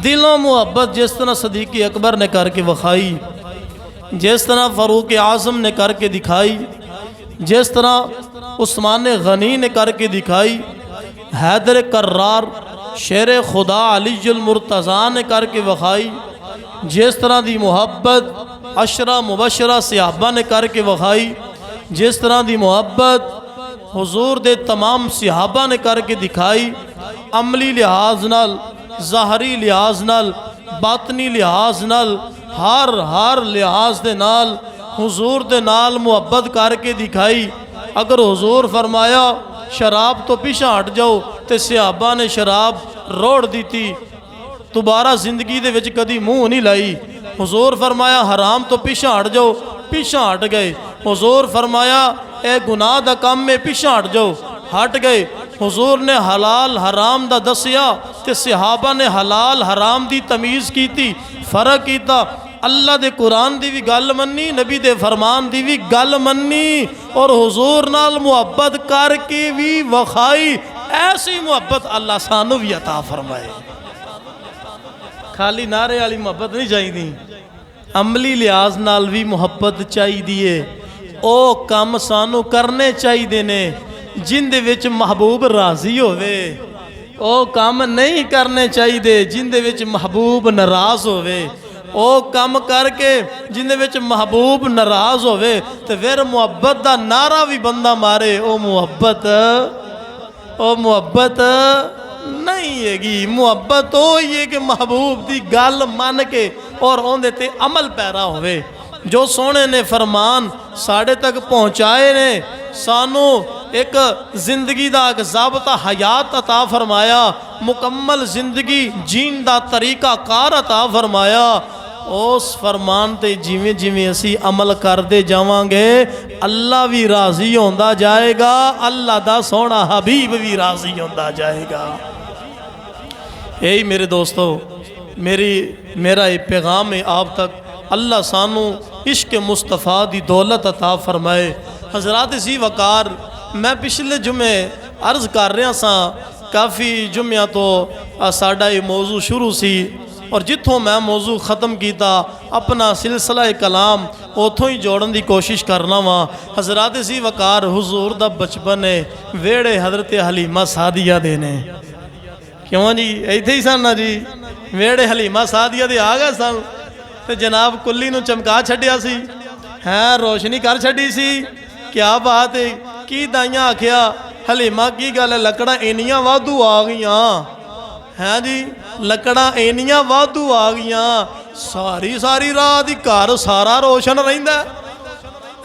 दिलों मुहब्बत जिस तरह सदीक़ अकबर ने करके वखाई, जिस तरह फ़ारूक आज़म ने करके दिखाई, जिस तरह उस्मान गनी ने करके दिखाई, हैदर कर्रार शेर खुदा अलीजुल मुर्तज़ा ने करके वखाई, जिस तरह की मुहब्बत अशरा मुबशरा सहाबा ने करके वखाई, जिस तरह की मुहब्बत हुजूर दे तमाम सहाबा ने करके दिखाई, अमली लिहाज नाल, ज़ाहरी लिहाज नाल, बातनी लिहाज नाल, हर लिहाज दे नाल हुजूर दे नाल मुहब्बत करके दिखाई। अगर हुजूर फरमाया शराब तो पिछा हट जाओ तो सहाबा ने शराब रोड़ दी, दोबारा जिंदगी दे विच कदी मूँह नहीं लाई। हुजूर फरमाया हराम तो पिछा हट जाओ, पिछा हट गए। हुजूर फरमाया ए गुनाह दा काम में पिछा हट जाओ, हट गए। हुजूर ने हलाल हराम दा दसिया ते सहाबा ने हलाल हराम दी तमीज़ की, फर्क किया। अल्लाह दे कुरान दी भी गल मन्नी, नबी दे फरमान दी भी गल मन्नी और हुजूर नाल मुहब्बत करके भी वखाई। ऐसी मुहब्बत अल्लाह सानू भी अता फरमाए। खाली नारे वाली मुहब्बत नहीं चाहिए, अमली लिहाज नाल भी मुहब्बत चाहिए। ओ काम सानू करने चाहिए ने जिंदे विच महबूब राजी होवे, ओ काम नहीं करने चाहिए जिंदे विच महबूब नाराज होवे। ओ काम करके जिंदे विच महबूब नाराज होवे तो फिर मुहब्बत दा नारा भी बंदा मारे, ओ मुहब्बत नहीं हैगी। मुहब्बत तो ही है कि महबूब की गल मन के और उहदे ते अमल पैरा होवे। जो सोने ने फरमान साढ़े तक पहुँचाए ने, सानू एक जिंदगी का एक ज़ाबता हयात अता फरमाया, मुकम्मल जिंदगी जीन का तरीका कार अता फरमाया। उस फरमान ते जिमें जिमें असी अमल करते जावांगे अल्लाह भी राजी होंदा जाएगा, अल्लाह दा सोहना हबीब भी राजी होंदा जाएगा। यही मेरे दोस्तों मेरा ये पैगाम है आप तक। अल्लाह सानू इश्क मुस्तफ़ा दी दौलत अता फरमाए। हज़रात सी वकार, मैं पिछले जुमे अर्ज़ कर रहा सा, काफ़ी जुम्मिया तो साडा ये मौजू शुरू सी और जिथों मैं मौजू ख़त्म किया अपना सिलसिला कलाम उतों ही जोड़न की कोशिश करना वा। हज़रात सी वकार, हुजूर दा बचपन है वेड़े हज़रत हलीमा सादिया दे ने। क्यों जी, इत्थे ही सन ना जी, वेड़े हलीमा सादिया दे आ गए सन तो जनाब कुल्ली नूं चमका छड्डिया सी, हैं रोशनी कर छड्डी सी। क्या बात है, की दाइयां आखिया हलीमा की गल है, लकड़ा इनियां वाधू आ गईयां, हैं जी लकड़ा इनियां वाधू आ गईयां, सारी रात ही घर सारा रोशन रहिंदा।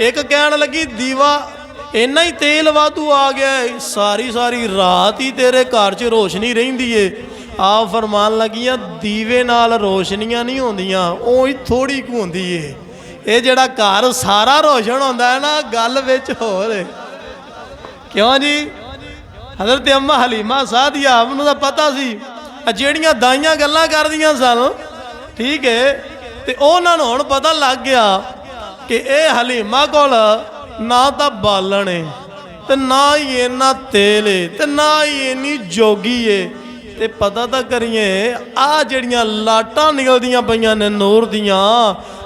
एक कहन लगी दीवा इन्ना ही तेल वाधू आ गया है, सारी रात ही तेरे घर च रोशनी रहिंदी है। आप फरमान लगियां दीवे नाल रोशनियां नहीं होंदियां, ओ ही थोड़ी कु होंदी है। ये जड़ा घर सारा रोशन होंदा है ना, गल विच होर है। क्यों जी, हज़रत अम्मा हलीमा सादिया आपनूं तां पता सी ਜਿਹੜੀਆਂ ਦਾਈਆਂ ਗੱਲਾਂ ਕਰਦੀਆਂ ਸਨ, ठीक है, तो उन्होंने हुण पता लग गया कि यह हलीमा कोल ना तो बालन है तो ना ही इन्ना तेल है तो ना ही इन्नी जोगी है। तो पता तो करिए आ जड़ियाँ लाटां निकलदियां पईयां ने नूर दियां,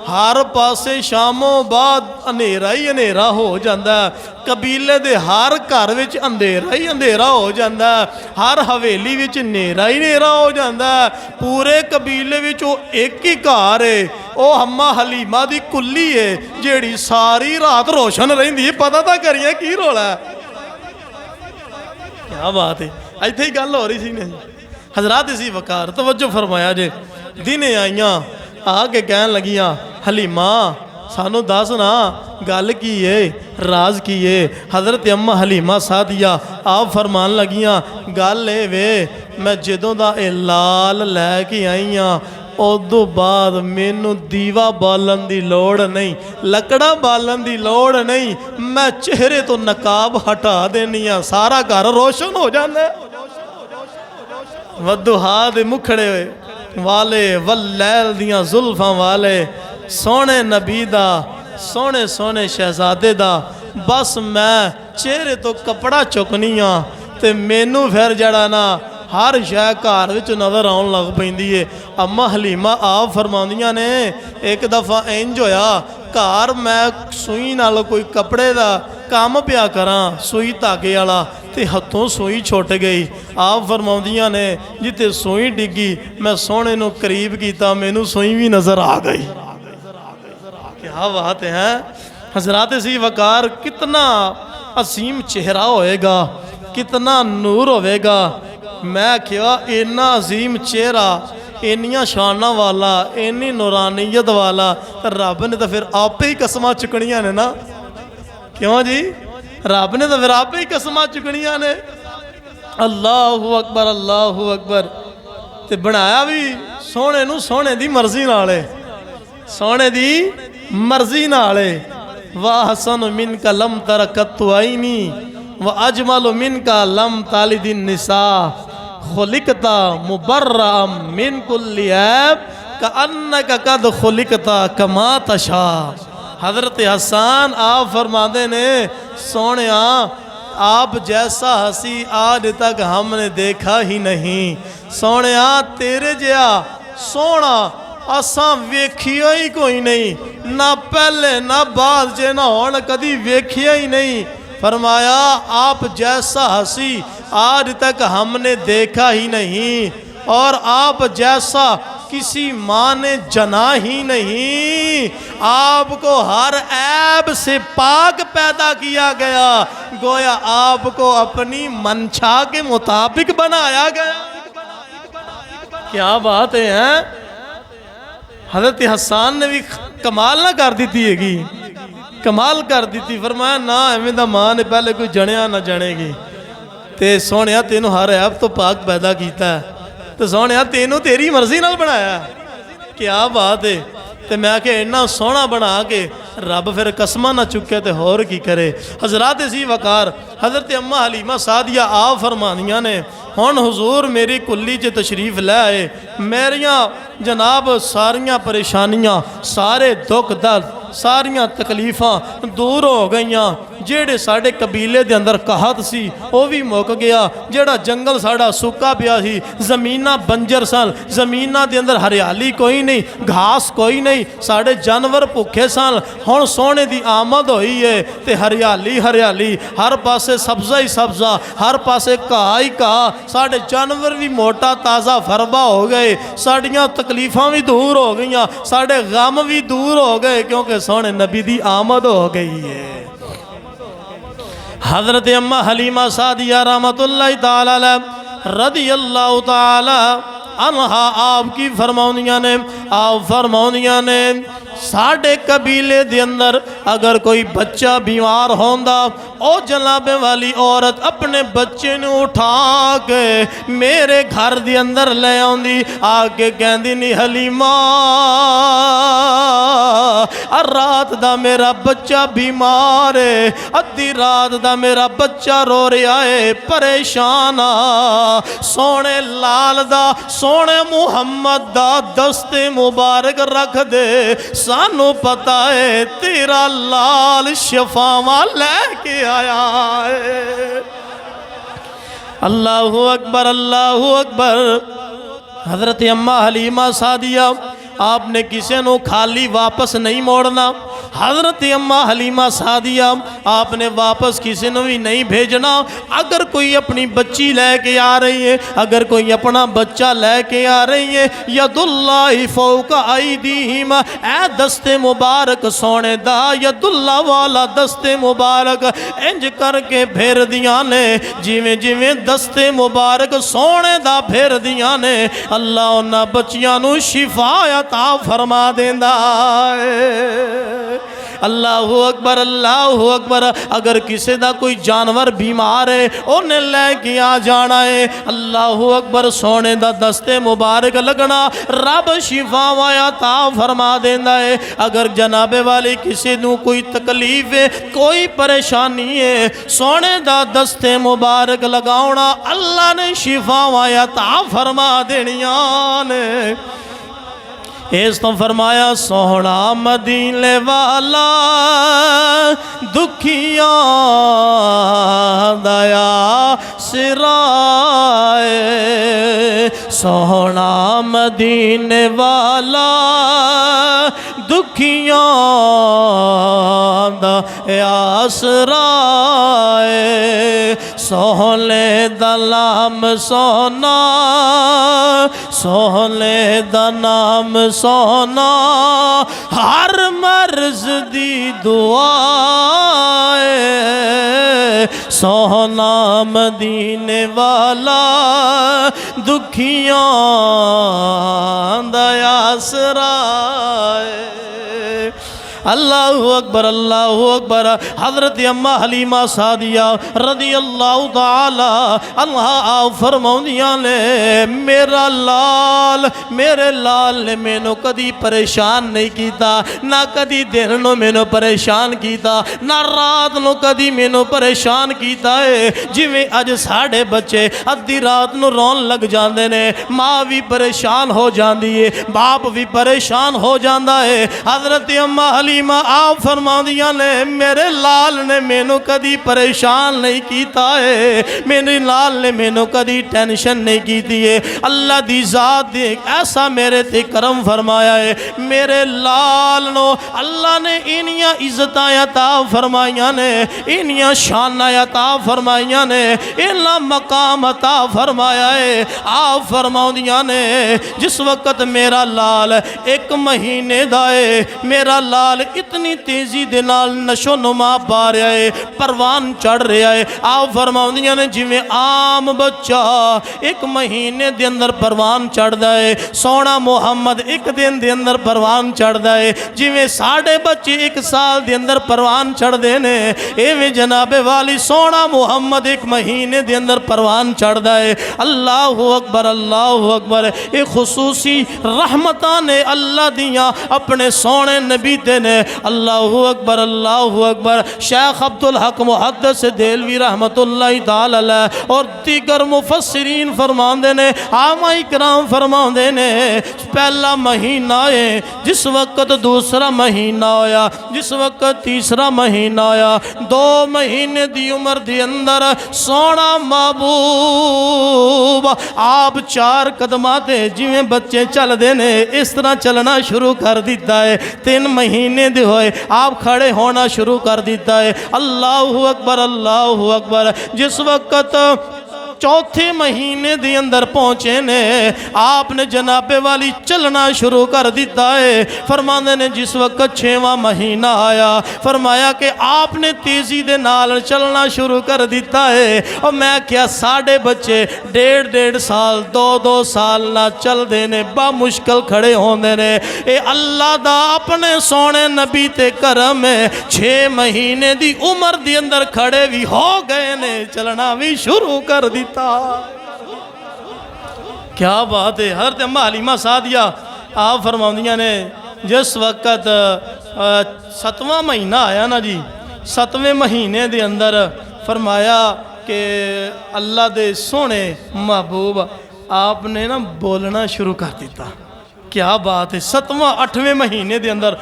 हर पासे शामों बाद अंधेरा ही अंधेरा हो जाता है। कबीले दे हर घर विच अंधेरा ही अंधेरा हो जाता है, हर हवेली विच नेरा ही नेरा हो जाता है। पूरे कबीले विच एक ही घर है, वो अम्मा हलीमा दी कुल्ली है जिहड़ी सारी रात रोशन रहिंदी है। पता तो करिए की रौला है। क्या बात है, इत्थे ही गल हो रही सी नहीं। हज़रात इसी वकार तवज्जो फरमाया जे, दिने आईयां आके कहन लगियां हलीमा सानू दस ना गल की है, राज की है। हज़रत अम्मा हलीमा सादिया आप फरमान लगियां गल ए वे, मैं जदों दा ए लाल लैके आई हाँ उदों बाद मैनू दीवा बालन की लोड़ नहीं, लकड़ा बालन की लोड़ नहीं, मैं चेहरे तो नकाब हटा देनी हाँ, सारा घर रोशन हो जाता है। वदुहा दे मुखड़े वाले वल्लैल दियां जुल्फां वाले सोहने नबी दा, सोहने सोहने शहजादे दा, बस मैं चेहरे तो कपड़ा चुकनी हाँ तो मैनू फिर जड़ा ना हर शै घर विच नज़र आउण लग पैंदी है। अम्मा हलीमा आप फरमाउंदियां ने एक दफ़ा इंज होया घर मैं सूई नाल कोई कपड़े दा काम पिया करां सूई धागे वाला ते हथों सूई छुट गई। आप फरमाउंदियां ने जिते सूई डिगी मैं सोहणे नूं करीब कीता मैनू सूई भी नज़र आ गई। क्या बात है हज़रात सी वकार, कितना असीम चेहरा होएगा, कितना नूर होएगा। मैं क्या इन्ना अजीम चेहरा, इन्नियां शाना वाला, इन्नी नूरानियत वाला, रब ने तो फिर आपे ही कसमां चुकनियां ने ना। क्यों जी, रब ने तो फिर आपे ही कसमां चुकनियां ने। अल्लाहु अकबर अल्लाहु अकबर। ते बनाया भी सोहणे नूं सोहणे दी मर्जी नाल है, सोहणे दी मर्जी नाल है। वाह हसन मिन का लम तरकत आईनी व अजमल मिन का लम तालिदिन निसा खुलिकता मुबर्रा मिन कुल्ली ऐब का अन्नका कद खुलिकता कमा तशा। हज़रत हसन आप फरमाते ने सोहणिया आप जैसा हंसी आज तक हमने देखा ही नहीं। सोहणिया तेरे जिहा सोहना असां वेखिया ही कोई नहीं, ना पहले ना बाद जे ना होण कदी वेखिया ही नहीं। फरमाया आप जैसा हंसी आज तक हमने देखा ही नहीं और आप जैसा किसी माँ ने जना ही नहीं। आपको हर ऐब से पाक पैदा किया गया, गोया आपको अपनी मंशा के मुताबिक बनाया गया। क्या बात है। हज़रत हसन ने भी कमाल ना कर दी हैगी, कमाल कर दी। फरमाया ना एवें दा मां ने पहले कोई जणिया ना जणेगी। ते सोहणिया तेनों हर ऐब तो पाक पैदा किया, तो सोहणिया तेनों तेरी मर्जी नाल बनाया। क्या बात है। तो मैं कि इन्ना सोहना बना के रब फिर कसमां ना चुके तो होर की करे। हज़रात सी वकार, हज़रत अम्मा हलीमा सादिया आप फरमानियां ने हुण हुजूर मेरी कुल्ली च तशरीफ लै आए, मेरियां जनाब सारियां परेशानियां, सारे दुख दर्द, सारियां तकलीफ़ां दूर हो गईयां। जेड़े साडे कबीले दे अंदर कहत सी वो भी मुक गया। जेड़ा जंगल साडा सुक्का पिया सी, ज़मीनां बंजर सन, ज़मीनां दे अंदर हरियाली कोई नहीं, घास कोई नहीं, साडे जानवर भुखे सन। हुण सोहणे दी आमद होई है ते हरियाली हरियाली, हर पासे सब्ज़ा ही सब्ज़ा, हर पासे घाह ही घाह। साडे जानवर भी मोटा ताज़ा फरबा हो गए, साडियां तकलीफ़ां भी दूर हो गईयां, साडे गम भी दूर हो गए, क्योंकि सोहणे नबी दी आमद हो गई है। हज़रत अम्मा हलीमा सादिया रहमतुल्लाहि ताला अलैहा रदियल्लाहु ताला अन्हा आपकी फरमाउंदियां ने, आप फरमाउंदियां ने साडे कबीले दे अंदर अगर कोई बच्चा बीमार होंदा, ओ जनाबे वाली औरत अपने बच्चे नूं उठा के मेरे घर दे अंदर ले आउंदी, आके कहंदी नी हलीमा रात दा मेरा बच्चा बीमार है, अद्धी रात दा मेरा बच्चा रो रहा है, परेशान आ, सोने लाल दा सोने मुहम्मद दा दस्ते मुबारक रख दे, सानू पता है तेरा लाल शफावा लेके आया है। अल्लाहु अकबर अल्लाहु अकबर। हज़रत अम्मा हलीमा सादिया आपने किसी को खाली वापस नहीं मोड़ना। हज़रत अम्मा हलीमा सादिया आपने वापस किसी ने भी नहीं भेजना। अगर कोई अपनी बच्ची लेके आ रही है, अगर कोई अपना बच्चा लेके आ रही है, यदुल्लाहि फौका ऐदीहिम, ऐ दस्ते मुबारक सोने दा यदुल्ला वाला दस्ते मुबारक इंज करके फेर दियां ने जिवें जिवें दस्ते मुबारक सोने दा फेर दियां ने, अल्लाह उन्हां बच्चियां नूं शिफा अता फरमा देंदा है। अल्लाहु अकबर अल्लाहु अकबर। अगर किसी का कोई जानवर बीमार है उन्हें लैके आ जाना है, अल्लाहु अकबर, सोने का दस्ते मुबारक लगना, रब शिफावां अता फरमा देंदा है। अगर जनाबे वाली किसी को कोई तकलीफ है, कोई परेशानी है, सोने का दस्ते मुबारक लगाना, अल्लाह ने शिफावां अता फरमा देनियां ने। इस तो फरमाया सोहना मदीने वाला दुखिया दया आसराए सोहना मदीने वाला दुखियां दा आसराए सोहले दा नाम सोना सोहले दा नाम सोना हर मर्ज दी दुआ सोहना मदीने वाला दुखियां दा आसरा अल्लाहु अकबर अल्लाहु अकबर। हज़रत अम्मा हलीमा सादिया रदी अल्लाह ताला अन्हा फरमाउंदियां ने मेरे लाल ने मैनू कदी परेशान नहीं किया, ना कदी दिन नू मैनू परेशान किया, ना रात नू कदी मैनू परेशान किया है। जिवें अज साढ़े बच्चे अद्धी रात नू रोन लग जाते ने, माँ भी परेशान हो जाती है, बाप भी परेशान हो जाता है। हज़रत अम्मा हलीमा आप फरमादियां ने मेरे लाल ने मैनू कदी परेशान नहीं किया है, मेरे लाल ने मैनू कदी टेंशन नहीं की है। अल्लाह दी जात ने ऐसा मेरे ते करम फरमाया है, मेरे लाल नो अल्लाह ने इनियां इज्जतां अता फरमाइयां ने, इनियां शानां अता फरमाइयां ने, इन्ना मकाम अता फरमाया है। आप फरमाउंदियां ने जिस वक्त मेरा लाल 1 महीने दा है, मेरा लाल इतनी तेजी दे नाल नशो नुमा पा रहा है, परवान चढ़ रहा है। आप फरमाउंदियां ने जिवें आम बच्चा 1 महीने दे अंदर परवान चढ़दा है, सोना मुहम्मद 1 दिन दे अंदर परवान चढ़दा है, जिवें साढ़े बच्चे 1 साल दे अंदर परवान चढ़दे ने, एवें जनाबे वाली सोना मुहम्मद 1 महीने दे अंदर परवान चढ़दा है। अल्लाहु अकबर अल्लाहु अकबर। ये खुसूसी रहमतां ने अल्लाह दियां अपने सोने नबी ते ने। अल्लाहु अकबर अल्लाहु अकबर। शेख अब्दुल हक मुहद्दिस देलवी रहमतुल्लाह ताला अलैह और दीगर मुफस्सिरीन फरमाते ने, आमा इकराम फरमाते ने पहला महीना है, जिस वक्त दूसरा महीना होया, जिस वक्त तीसरा महीना होया, 2 महीने दी उम्र दे अंदर सोना महबूब आप 4 कदमां ते जिवें बच्चे चलते ने इस तरह चलना शुरू कर दिता है। 3 महीने दे होए आप खड़े होना शुरू कर दिता है। अल्लाहु अकबर अल्लाहु अकबर। जिस वक्त 4थे महीने दे अंदर पहुँचे ने आपने जनाबे वाली चलना शुरू कर दिता है। फरमाते ने जिस वक्त 6वां महीना आया, फरमाया कि आपने तेज़ी दे नाल चलना शुरू कर दिता है। और मैं क्या साढ़े बच्चे 1.5 साल 2-2 साल ना चलते ने, बा मुश्किल खड़े होंदे ने। ये अल्लाह दा अपने सोने नबी ते करम है, 6 महीने दी उम्र दे अंदर खड़े भी हो गए ने, चलना भी शुरू कर दिता। क्या बात है। हर अम्मा हलीमा सादिया आप फरमाउंदियां ने जिस वक्त 7वां महीना आया ना जी, 7वें महीने दे अंदर फरमाया कि अल्लाह दे सोने महबूब आपने ना बोलना शुरू कर दिता। क्या बात है। 7वां 8वें महीने दे अंदर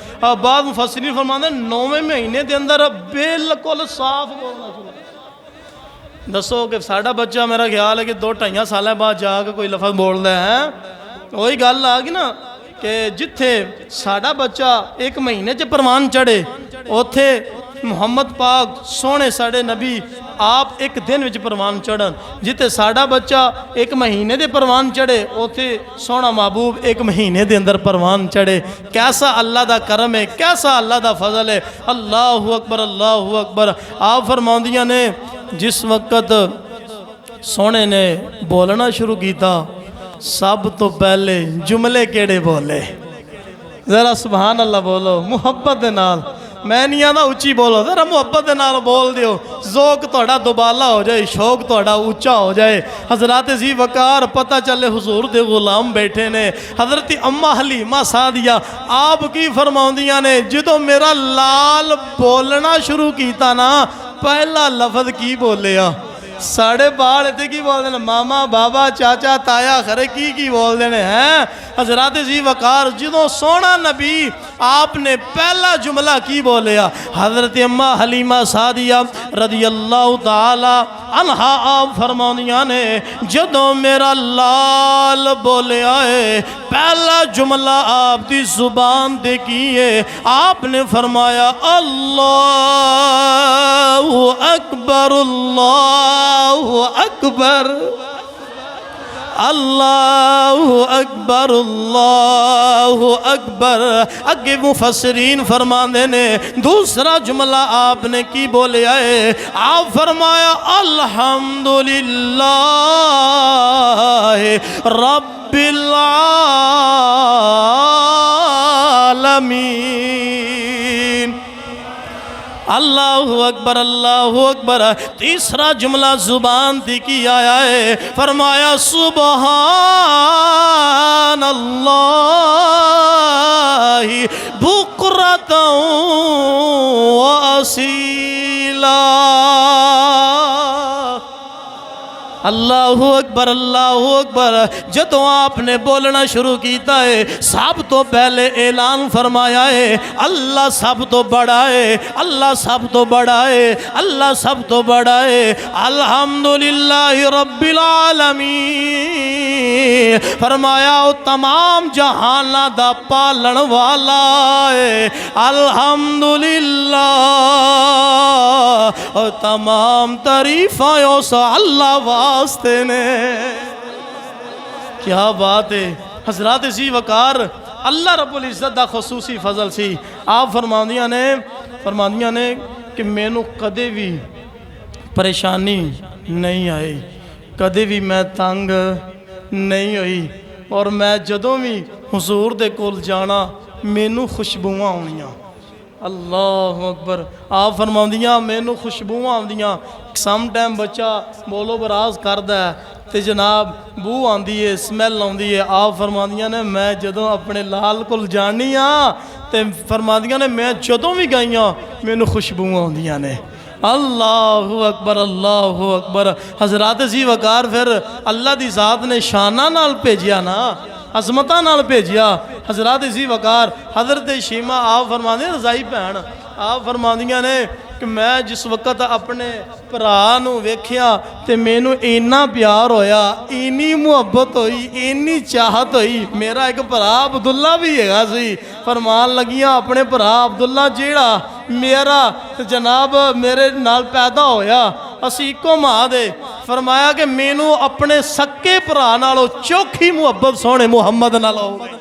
बाद मुफस्सिरीन फरमाते 9वें महीने दे अंदर बिल्कुल साफ बोलना शुरू। दसो कि साड़ा बच्चा मेरा ख्याल है कि 2-2.5 साल बाद जाके कोई लफज बोलता है। वही गल आ गई ना कि जिथे साड़ा बच्चा 1 महीने च परवान चढ़े, उथे मुहम्मद पाक सोने साढ़े नबी आप 1 दिन में परवान चढ़न। जिथे साड़ा बच्चा 1 महीने दे परवान चढ़े, उथे सोना महबूब 1 महीने दे अंदर परवान चढ़े। कैसा अल्लाह दा करम है, कैसा अल्लाह दा फजल है। अल्लाहु अकबर अल्लाहु अकबर। आप फरमाउंदियां ने जिस वक्त सोने ने बोलना शुरू किया, सब तो पहले जुमले केड़े बोले, जरा सुभान अल्लाह बोलो मुहब्बत दे नाल। मैं नहीं आता उच्ची बोलो, जरा मुहब्बत दे नाल बोल दियो, ज़ौक तोड़ा दुबाला हो जाए, शौक तोड़ा ऊंचा हो जाए। हजरत जी वकार पता चले हुजूर दे गुलाम बैठे ने। हजरत अम्मा हलीमा सादिया आप की फरमाउंदियां ने जो मेरा लाल बोलना शुरू किया ना, पहला लफज की बोलिया, साढ़े बाल इतने की बोलते हैं, मामा बाबा चाचा ताया खरे की बोलते हैं। हजरत जी वकार जो सोना नबी आपने पहला जुमला की बोलिया, हजरत अम्मा हलीमा सादिया रदी अल्लाह ताला अनहा आप फरमाउंदियां ने जदों मेरा लाल बोलिया है पहला जुमला आपकी जुबान ते की है आपने फरमाया अल्लाहु अकबर अल्लाहु अकबर अल्लाहु अकबर अल्लाहु अकबर। अगे मुफस्सिरीन फरमाते ने दूसरा जुमला आपने की बोलिया है आप फरमाया अल्हम्दुलिल्लाह रब्बिल आलमीन। अल्लाहु अकबर। तीसरा जुमला जुबान थी की आया है फरमाया सुबहान अल्लाह बुकरतन व असीला। अल्लाहु अकबर। जदों आपने बोलना शुरू किया है सब तो पहले ऐलान फरमाया है अल्लाह सब तो बड़ा है अल्लाह सब तो बड़ा है अल्लाह सब तो बड़ा है। अल्हम्दुलिल्लाह रब्बिल आलमीन फरमाया वो तमाम जहाना दा पालन वाला है अल्हम्दुलिल्लाह और तमाम तारीफां उस अल्लाह वास्ते ने। क्या बात है हजरात सी वकार अल्लाह रब्बुल इज़्ज़त दा खसूसी फजल सी। आप फरमांदियां ने कि मैनू कदे भी परेशानी नहीं आई कदे भी मैं तंग नहीं हुई और मैं जदों भी हुजूर दे कोल जाना मैनू खुशबुआं आउणियां। अल्लाह अकबर। आप फरमांदियां मैनू खुशबुआं आउंदियां। सम टाइम बच्चा बोलो बराज करदा है तो जनाब बू आती है स्मैल आती है। आप फरमांदियां ने मैं जदों अपने लाल कोल जानी हाँ तो फरमांदियां ने मैं जदों भी गई हाँ मैनू खुशबुआं आउंदियां ने। अल्लाहु अकबर। हजरात जी वकार फिर अल्लाह की ज़ात ने शाना नाल भेजिया ना अजमता नाल भेजिया। हजरात जी वकार हजरत शीमा आप फरमाते रजाई भैन आप फरमादियां ने कि मैं जिस वक्त अपने भरा नूं वेख्या तो मैनू इन्ना प्यार होया इन्नी मुहब्बत हुई इन्नी चाहत हुई। मेरा एक भरा अब्दुल्ला भी है सी फरमान लगियां अपने भरा अब्दुल्ला जेड़ा मेरा जनाब मेरे नाल पैदा होया असी इको मां दे। फरमाया कि मैनू अपने सक्के भरा नालों चौखी मुहब्बत सोने मुहम्मद नाल हो गई।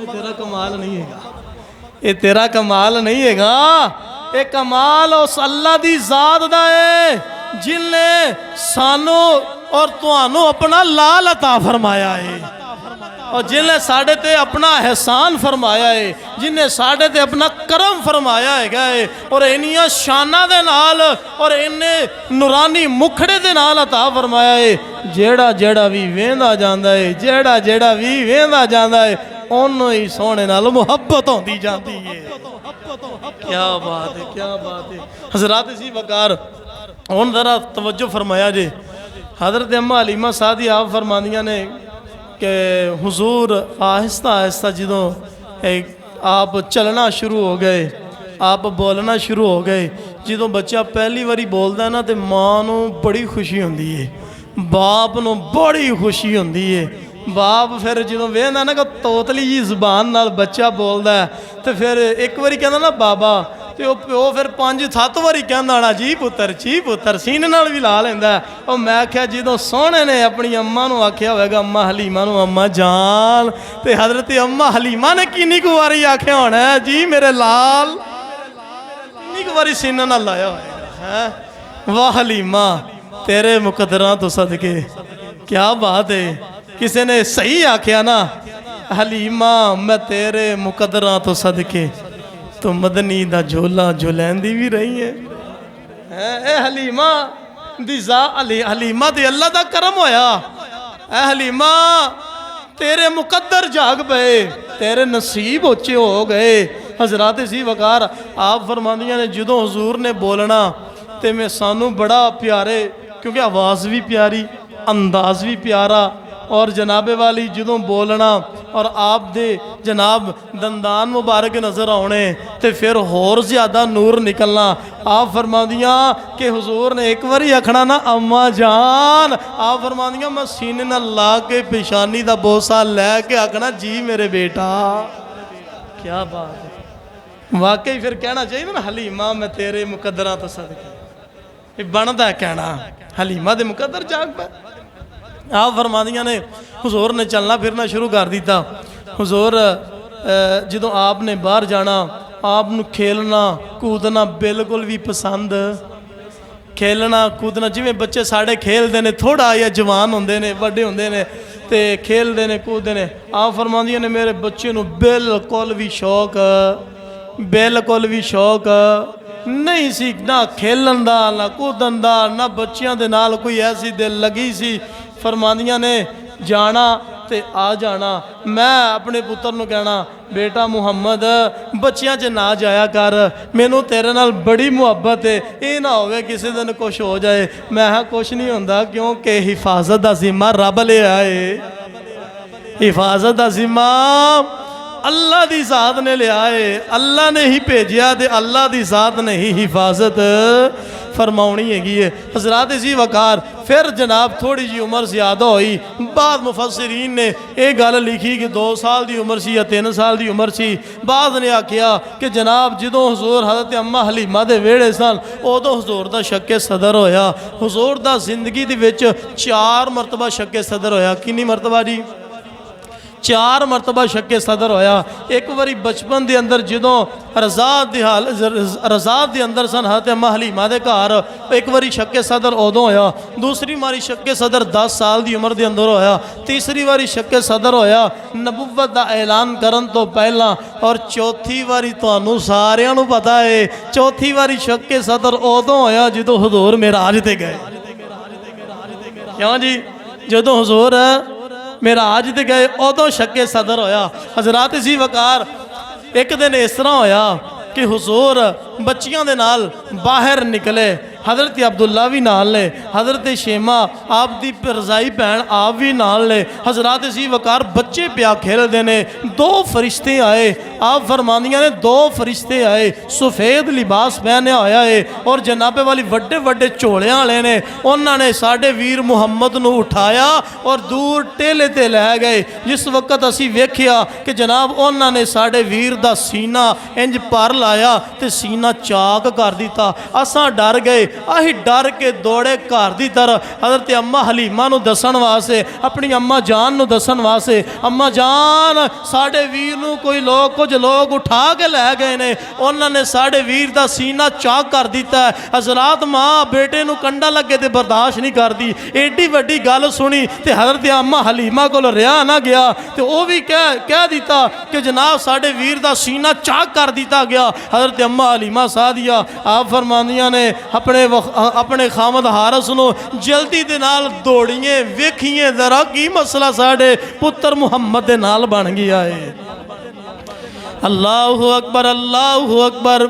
तेरा कमाल नहीं है ये तेरा कमाल नहीं हैगा ये कमाल उस अल्लाह दी ज़ात दा है जिन्ने सानू और तुहानू अपना लाल अता फरमाया है और जिन्हें साढ़े ते अपना एहसान फरमाया है जिन्हें साढ़े ते अपना करम फरमाया है और इन्नियां शाना दे नाल और इन्ने नूरानी मुखड़े दे नाल अता फरमाया है। जेड़ा जेड़ा भी वेंदा जांदा है जेड़ा जेड़ा भी वेंदा जांदा है ओनू ही सोने नाल मुहब्बत होती जाती है। क्या बात है क्या बात है हजरात जी वकार। हुण जरा तवज्जो फरमाया जे हजरत अम्मा हलीमा सादी आप फरमांदियां ने कि हुजूर आहिस्ता आहिस्ता जदों आप चलना शुरू हो गए आप बोलना शुरू हो गए जदों बच्चा पहली बारी बोलता है ना तो माँ नूं बड़ी खुशी होंदी है बाप नूं बड़ी खुशी होंदी है। बाप फिर जो वेंदा ना कि तोतली जी जुबान नाल बच्चा बोलता है तो फिर एक बारी कहना ना बाबा तो प्यो फिर 5-7 बारी कहना ना जी पुत्तर सीने नाल भी ला लेंदा। और मैं आख्या जो सोहने ने अपनी अम्मा नूं आख्या होगा अम्मा हलीमा नूं अम्मा जान तो हजरत अम्मा हलीमा ने किन्नी कु वारी आख्या होना है जी मेरे लाल किन्नी कु वारी सीने नाल लाया होगा। वाह हलीमा तेरे मुकद्दरां तो सदके क्या बात है। किसी ने सही आख्या ना हलीमा मैं तेरे मुकद्दरां तो सदके तो मदनी दा झोला झुलैंदी भी रही है। ए हलीमा दी हलीमा ते अल्लाह दा करम होया। ए हलीमा तेरे मुकद्दर जाग पे तेरे नसीब उच्चे हो गए। हजरात सी वकार आप फरमांदियां ने जदों हुजूर ने बोलना तो मैं सानू बड़ा प्यारे क्योंकि आवाज़ भी प्यारी अंदाज भी प्यारा और जनाबे वाली जदों बोलना और आप दे जनाब दंदान मुबारक नज़र आने तो फिर होर ज़्यादा नूर निकलना। आप फरमादियाँ कि हुजूर ने एक बार आखना ना अम्मा जान, आप फरमादियाँ मैं सीने नाल ला के पेशानी दा बोसा लैके आखना जी मेरे बेटा। क्या बात है, वाकई फिर कहना चाहिए ना हलीमा मैं तेरे मुकद्दरां तो सदके, बनता है कहना हलीमा दे मुकद्दर जाग पे। आप फरमादियाँ ने हुजूर ने चलना फिरना शुरू कर दिता। हुजूर जो आपने बाहर जाना, आपनू खेलना कूदना बिल्कुल भी पसंद, खेलना कूदना जिमें बच्चे साढ़े खेलते हैं, थोड़ा या जवान होंगे ने बड़े होंगे ने तो खेलते हैं कूदते हैं। आप फरमादियाँ ने मेरे बच्चे नू बिल्कुल भी शौक, बिल्कुल भी शौक नहीं सी, ना खेलन दा ना कूदन दा, ना बच्चियां दे नाल कोई ऐसी दिल लगी सी। फरमादियाँ ने जाना ते आ जाना। मैं अपने पुत्र नू कहना बेटा मुहम्मद बच्चियां च ना जाया कर, मैनू तेरे नाल बड़ी मुहब्बत है, ये ना होवे किसी दिन कुछ हो जाए। मैं कुछ नहीं होंदा क्योंकि हिफाजत दा जिम्मा रब ले आए, हिफाजत दा जिम्मा अल्लाह दी ज़ात ने लिया है, अल्लाह ने ही भेजिया ते अल्लाह दी ज़ात ने ही हिफाजत फरमाउनी हैगी है। हज़रात इसी वकार फिर जनाब थोड़ी जी उम्र ज़्यादा हुई, बाद मुफस्सिरीन ने यह गल लिखी कि 2 साल की उम्र सी या 3 साल की उम्र सी। बाद ने आख्या कि जनाब जो हुजूर हज़रत अम्मा हलीमा दे वेड़े सन उदों हुजूर दा शक्के सदर होया। हुजूर दा जिंदगी दे विच 4 मरतबा शक्के सदर होया। कितनी मरतबा जी? 4 मरतबा शक्के सदर होया। एक बारी बचपन के अंदर जो रज़ा के अंदर सन हज़रत अम्मा हलीमा दे घर, एक बारी शक्के सदर उदों होया। दूसरी बारी शक्के सदर 10 साल की उम्र के अंदर होया। तीसरी बारी शक्के सदर होया नबुव्वत का ऐलान करन तो पहला। और चौथी बारी तुहानू सारियां नू पता है, चौथी बारी शक्के सदर उदों होया जो हुजूर मेराज ते गए। क्यों जी? जो हुजूर मेराज ते गए उदों शक्के सदर होया। हज़रात इसी वकार एक दिन इस तरह होया कि हुजूर बच्चियां दे नाल बाहर निकले। हज़रत अब्दुल्ला भी नाल ले, हज़रत शेमा आप दी रज़ाई भैन आप भी नाल ले। हज़रात इसी वकार बच्चे प्या खेलते ने। 2 फरिश्ते आए। आप फरमानियाँ ने 2 फरिश्ते आए, सफ़ेद लिबास पहने होया है और जनाबे वाली वड्डे वड्डे झोलियां वाले ने। उन्होंने साढ़े वीर मुहम्मद नू उठाया और दूर टेले ते लै गए। जिस वक्त असी वेख्या कि जनाब उन्होंने साढ़े वीर दा सीना इंज पर लाया तो सीना चाक कर दिता। असां डर गए, अही डर के दौड़े घर की तरफ हज़रत अम्मा हलीमा नू दसन वास्ते, अपनी अम्मा जान नू दसन वास्ते। अम्मा जान साढ़े वीर नू कोई लोग कुछ लोग उठा के लै गए ने, उन्होंने साढ़े वीर का सीना चाक कर दिता है। हज़रात माँ बेटे नू कंडा लगे तो बर्दाश्त नहीं करती। एडी वड्डी गल सुनी तो हज़रत अम्मा हलीमा को रहा ना गया तो वह भी कह दिता कि जनाब साढ़े वीर का सीना चाक कर दिता गया। हज़रत अम्मा हलीमा सादिया आप फरमानियाँ ने अपने खामद हारस नू जल्दी दे नाल दौड़िए, वेखिए जरा की मसला साढ़े पुत्र मुहम्मद दे नाल बन गया है। अल्लाहु अकबर, अल्लाहु अकबर।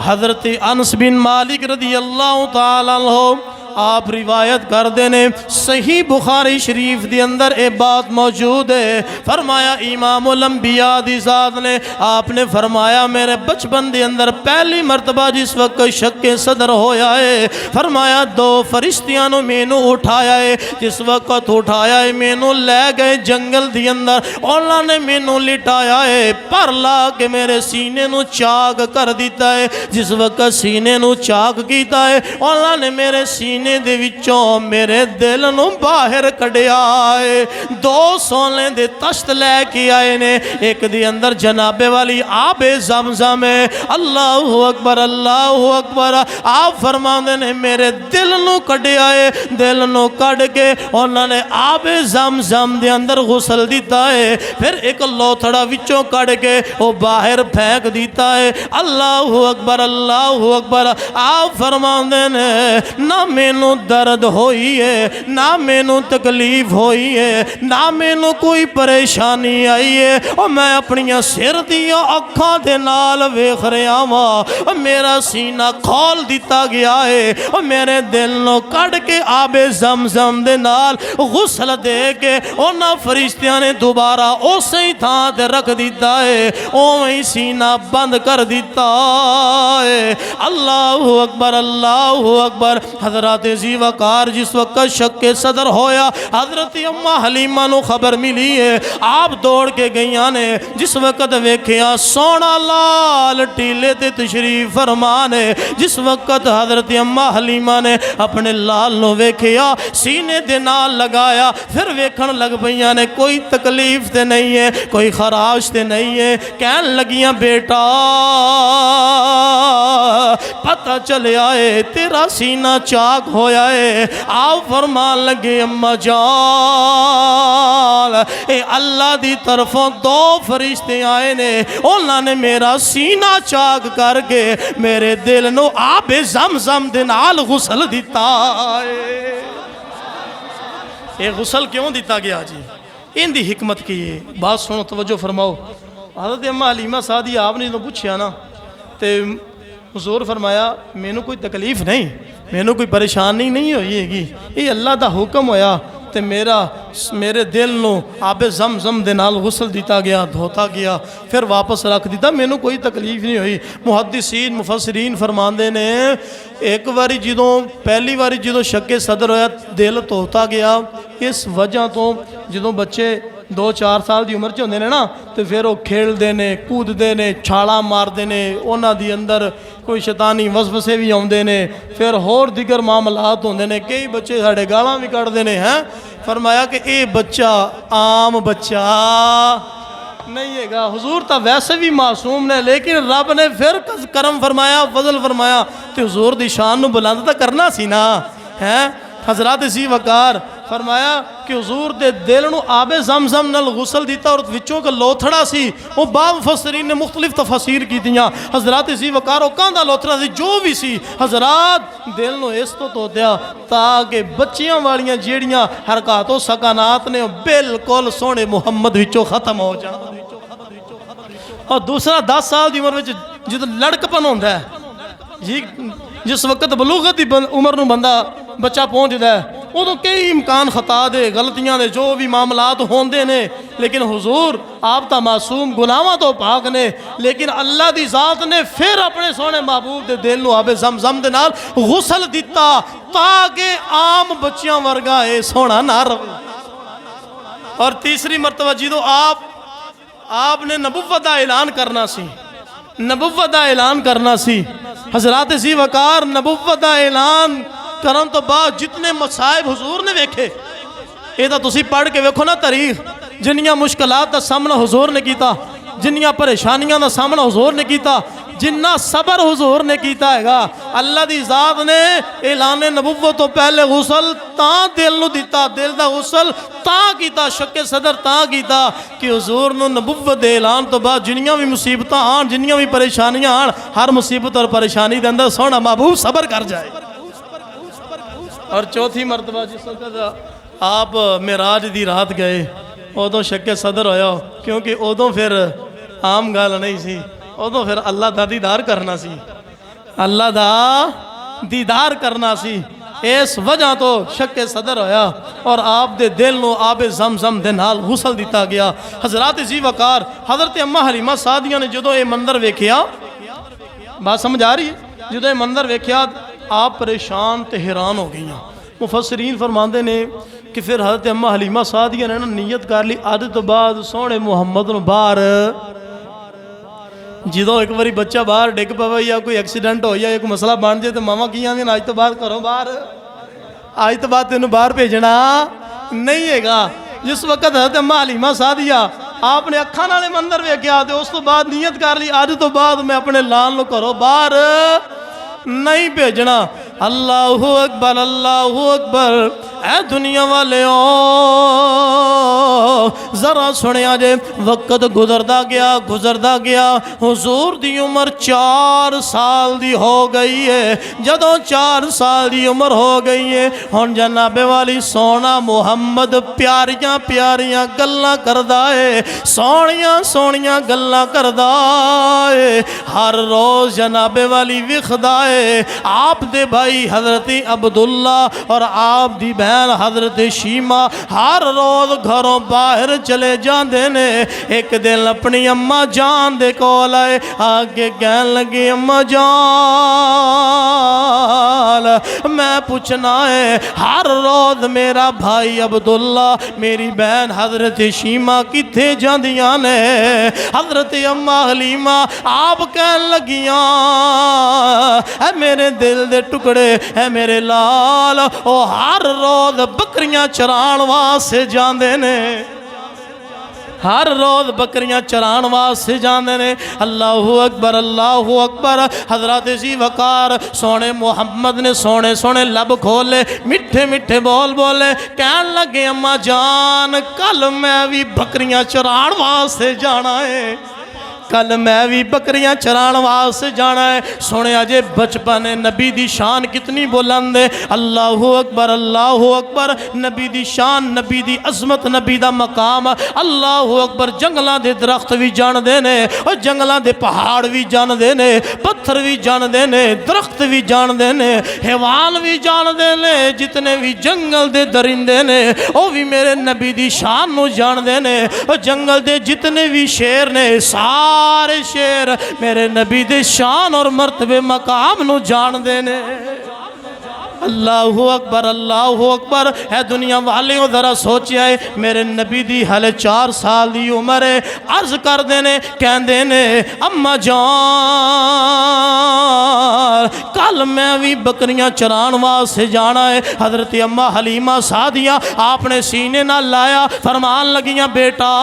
हज़रत अनस बिन मालिक रदी अल्लाह तआला अन्हु आप रिवायत कर देने, सही बुखारी शरीफ के अंदर ये बात मौजूद है। फरमाया इमामुल अंबिया दी ज़ात ने, आपने फरमाया मेरे बचपन के अंदर पहली मरतबा जिस वक्त शक्के सदर होया है, फरमाया 2 फरिश्तियां नू मैनू उठाया है। जिस वक्त उठाया है मैनू लै गए जंगल के अंदर, उन्होंने मैनू लिटाया है, पर ला के मेरे सीने नू चाक कर दिता है। जिस वक्त सीने नू चाक किया है उन्होंने मेरे सीने दे विचों मेरे दिल नू बाहर कढ़िया है। 2 सोने दे तश्त लैके आए ने, एक दे अंदर जनाबे वाली आबे ज़मज़म है। अल्लाहु अकबर, अल्लाहु अकबर। आप फरमाते ने मेरे दिल नू कढ़िया है, दिल नू कढ़ के उन्होंने आबे ज़मज़म दे अंदर गुसल दिता है। फिर एक लोथड़ा विचों कढ़ के वो बाहर फेंक दिता है। अल्लाहु अकबर, अल्लाहु अकबर। आप फरमाते ने ना मैनू मैनू दर्द होई है, ना मैनू तकलीफ होई है, ना मैनू कोई परेशानी आई है। और मैं अपनियां सिर दियां अखां दे नाल वेख रहा वां, मेरा सीना खोल दिता गया है और मेरे दिल नूं कढ़ के आबे ज़मज़म दे नाल गुस्ल दे के उन्हां फरिश्तियां ने दोबारा उस ही थां ते रख दिता है, उवें ही सीना बंद कर दिता है। अल्लाहु अकबर, अल्लाहु अकबर। हज़रत जी वकार जिस वक्त शक के सदर होया, हज़रत अम्मा हलीमा नूं खबर मिली है, आप दौड़ के गईयां ने। जिस वक्त वेख्या सोना लाल टीले ते तशरीफ फरमान है, जिस वक्त हज़रत अम्मा हलीमा ने अपने लाल नूं वेख्या, सीने दे नाल लगाया, फिर वेखण लग पईयां ने कोई तकलीफ ते नहीं है, कोई खराश ते नहीं है। कहन लगियां बेटा पता चलिया है तेरा सीना चाक होया है। आप फरमान लगे अम्मा जान, ए अल्लाह दी तरफों दो फरिश्ते आए ने, उन्होंने मेरा सीना चाक करके मेरे दिल नूं आबे ज़मज़म दे नाल गुस्ल दिता है। ये गुस्ल क्यों दिता गया जी? इनकी हिकमत की है, बात सुनो, तवज्जो फरमाओ। हज़रत अम्मा हलीमा सादी आपने जो पूछा ना, तो हुज़ूर फरमाया मैनू कोई तकलीफ नहीं, मैनू कोई परेशानी नहीं हुई हैगी, ये अल्लाह का हुक्म होया तो मेरे दिल नूं आबे ज़मज़म दे नाल गुस्ल दिता गया, धोता गया, फिर वापस रख दिता, मैनू कोई तकलीफ नहीं हुई। मुहद्दिसीन मुफस्सिरीन फरमांदे ने एक बारी जदों पहली बारी जदों शक्के सदर होया दिल धोता गया, इस वजह तो जदों बच्चे 2-4 साल की उम्र च होंदे ने ना, तो फिर वो खेलते हैं, कूदते हैं, छाला मारते हैं, उन्हां दी अंदर कोई शैतानी वसवसे भी आउंदे ने, फिर होर दिगर मामलात होंदे ने, कई बच्चे साढ़े गालां भी कढ़दे ने। हैं फरमाया कि ये बच्चा आम बच्चा नहीं हैगा, हुजूर तो वैसे भी मासूम ने, लेकिन रब ने फिर करम फरमाया, फजल फरमाया, तो हुजूर दी शान नूं बुलंद तो करना सी ना। हैं हज़रत जी वकार फरमाया कि हुजूर दे दिल नूं आबे ज़मज़म नाल गुस्ल दिता और विचों का लोथड़ा सी, वो बाद मुफस्सिरीन ने मुख्तलिफ तफसीर कीतियां। हज़रत जी वकार वो कहंदा लोथड़ा सी जो भी सी, हज़रात दिल नूं इस तो धोत्या ताकि बच्चियां वालियां जेड़ियां हरकातो सकानात ने बिल्कुल सोहणे मुहम्मद विचों खत्म हो जाण। और दूसरा 10 साल की उम्र में जो लड़कपन होंदा है जी, जिस वक्त बलूगत की उम्र नूं बंदा बच्चा पहुँचता है, उदों कई इम्कान खता दे गलतियां दे जो भी मामलात होंदे ने, लेकिन हुजूर आप तो मासूम गुलामां तो पाक ने, लेकिन अल्लाह दी ज़ात ने फिर अपने सोहने महबूब दे दिल नूं आबे ज़मज़म दे नाल गुस्ल दिता ताकि आम बच्चियां वर्गा ये सोहना ना रहे। और तीसरी मरतबा जो आपने नबुव्वत दा ऐलान करना सी, नबुव्वत दा ऐलान करना सी, हज़रत जी वकार नबुव्वत दा ऐलान करन तो बाद जितने मसाइब हुजूर ने वेखे, ये तो तुसी पढ़ के वेखो ना तारीख, जिन्नियां मुश्किलात का सामना हुजूर ने किया, जिन्नियां परेशानियां का सामना हुजूर ने किया, जिन्ना सबर हुजूर ने किया हैगा। अल्लाह दी ज़ात ने ऐलान नबुव्वत तो पहले गुस्ल तां दिल नूं दिता, दिल दा गुस्ल तां कीता, शक्के सदर तां कीता कि हुजूर नूं नबुव्वत दे ऐलान तो बाद जिन्नियां भी मुसीबतां आन, जिन्नियां भी परेशानियां आन, हर मुसीबत और परेशानी के अंदर सोहना महबूब सबर कर जाए। और चौथी मरतबा जिस वक्त आप मेराज दी रात गए, उदों शक्के सदर होया, क्योंकि उदों फिर आम गल नहीं सी, उदों फिर अल्लाह दा दीदार करना सी, अल्लाह दा दीदार करना सी, इस वजह तो शक्के सदर होया और आप दे दिल नूं आबे ज़मज़म दे नाल गुस्ल दिता गया। हज़रत जी वकार हज़रत अम्मा हलीमा सादिया ने जदों ये मंदर वेख्या, बात समझ आ रही है, जदों ये मंदर वेख्या आप परेशान ते हैरान हो गई। मुफस्सिरीन फरमाते ने कि फिर हज़रत अम्मा हलीमा सादिया ने ना नीयत कर ली, अज तो बाद सोहने मुहम्मद नूं बाहर, जो एक बारी बच्चा बाहर डिग पवे या कोई एक्सीडेंट हो या कोई मसला बन जाए तो मामा की आंदियां अज तो बाद घरों बाहर, अज तो बाद तेनों बाहर भेजना नहीं हैगा। जिस वक्त हज़रत अम्मा हलीमा सादिया आपने अखां नाल मंदर वेख्या तो उस तो बाद नीयत कर ली, अज तो बाद मैं अपने लाल नूं घरों बाहर नहीं भेजना। अल्लाहु अकबर, अल्लाहु अकबर। ऐ दुनिया वाले जरा सुनिया जे वक्त गुजरदा गया हुजूर दी उम्र 4 साल दी हो गई है। जदों 4 साल दी उम्र हो गई है हुण जनाबे वाली सोना मुहम्मद प्यारियां प्यारियां गल्लां करदा है, सोहणियां सोहणियां गल्लां करदा है। हर रोज जनाबे वाली विखदा है आप दे भाई हजरत अब्दुल्ला और आप दी बहन हजरत शीमा हर रोज घरों बाहर चले जाते ने। एक दिन अपनी अम्मा जान दे कोल आए, आगे कहन लगी अम्मा जान मैं पूछना है हर रोज मेरा भाई अब्दुल्ला मेरी बहन हजरत शीमा किथे जांदियां ने। हजरत अम्मा हलीमा आप कहन लगियां है मेरे दिल दे टुकड़े है मेरे लाल ओ हर रोज बकरियां चराण वास्ते जांदे ने, हर रोज बकरियां चराण वास्ते जाते ने। अल्लाहु अकबर अल्लाहु अकबर। हजरत जी वकार सोने मुहम्मद ने सोने सोने लब खोले, मिठे मिठे बोल बोले, कहन लगे अम्मा जान कल मैं भी बकरियां चराण वास्ते जाना है, कल मैं भी बकरियां चराण वास्ते जाना है। सुने जे बचपन नबी दी शान कितनी बुलंद है। अल्लाहु अकबर अल्लाहु अकबर। नबी दी शान नबी दी अजमत नबी दा मकाम अल्लाहु अकबर। जंगलों के दरख्त भी जानते ने और जंगलों के पहाड़ भी जानते ने, पत्थर भी जानते ने, दरख्त भी जानते ने, हैवान भी जानते ने, जितने भी जंगल के दरिंदे ने वह भी मेरे नबी दी शान नूं जानते ने। और जंगल के जितने भी शेर ने सारे शेर मेरे नबी दे शान और मर्तबे मकाम नू जानदे ने। अल्लाहु अकबर अल्लाहु अकबर। है दुनिया वाले जरा सोचा है मेरे नबी दी हाले 4 साल दी उम्र है। अर्ज करते ने कहते ने अम्मा जान कल मैं भी बकरियां चराण वास्ते जाना है। हजरत अम्मा हलीमा सादिया आपने सीने ना लाया, फरमान लगियां बेटा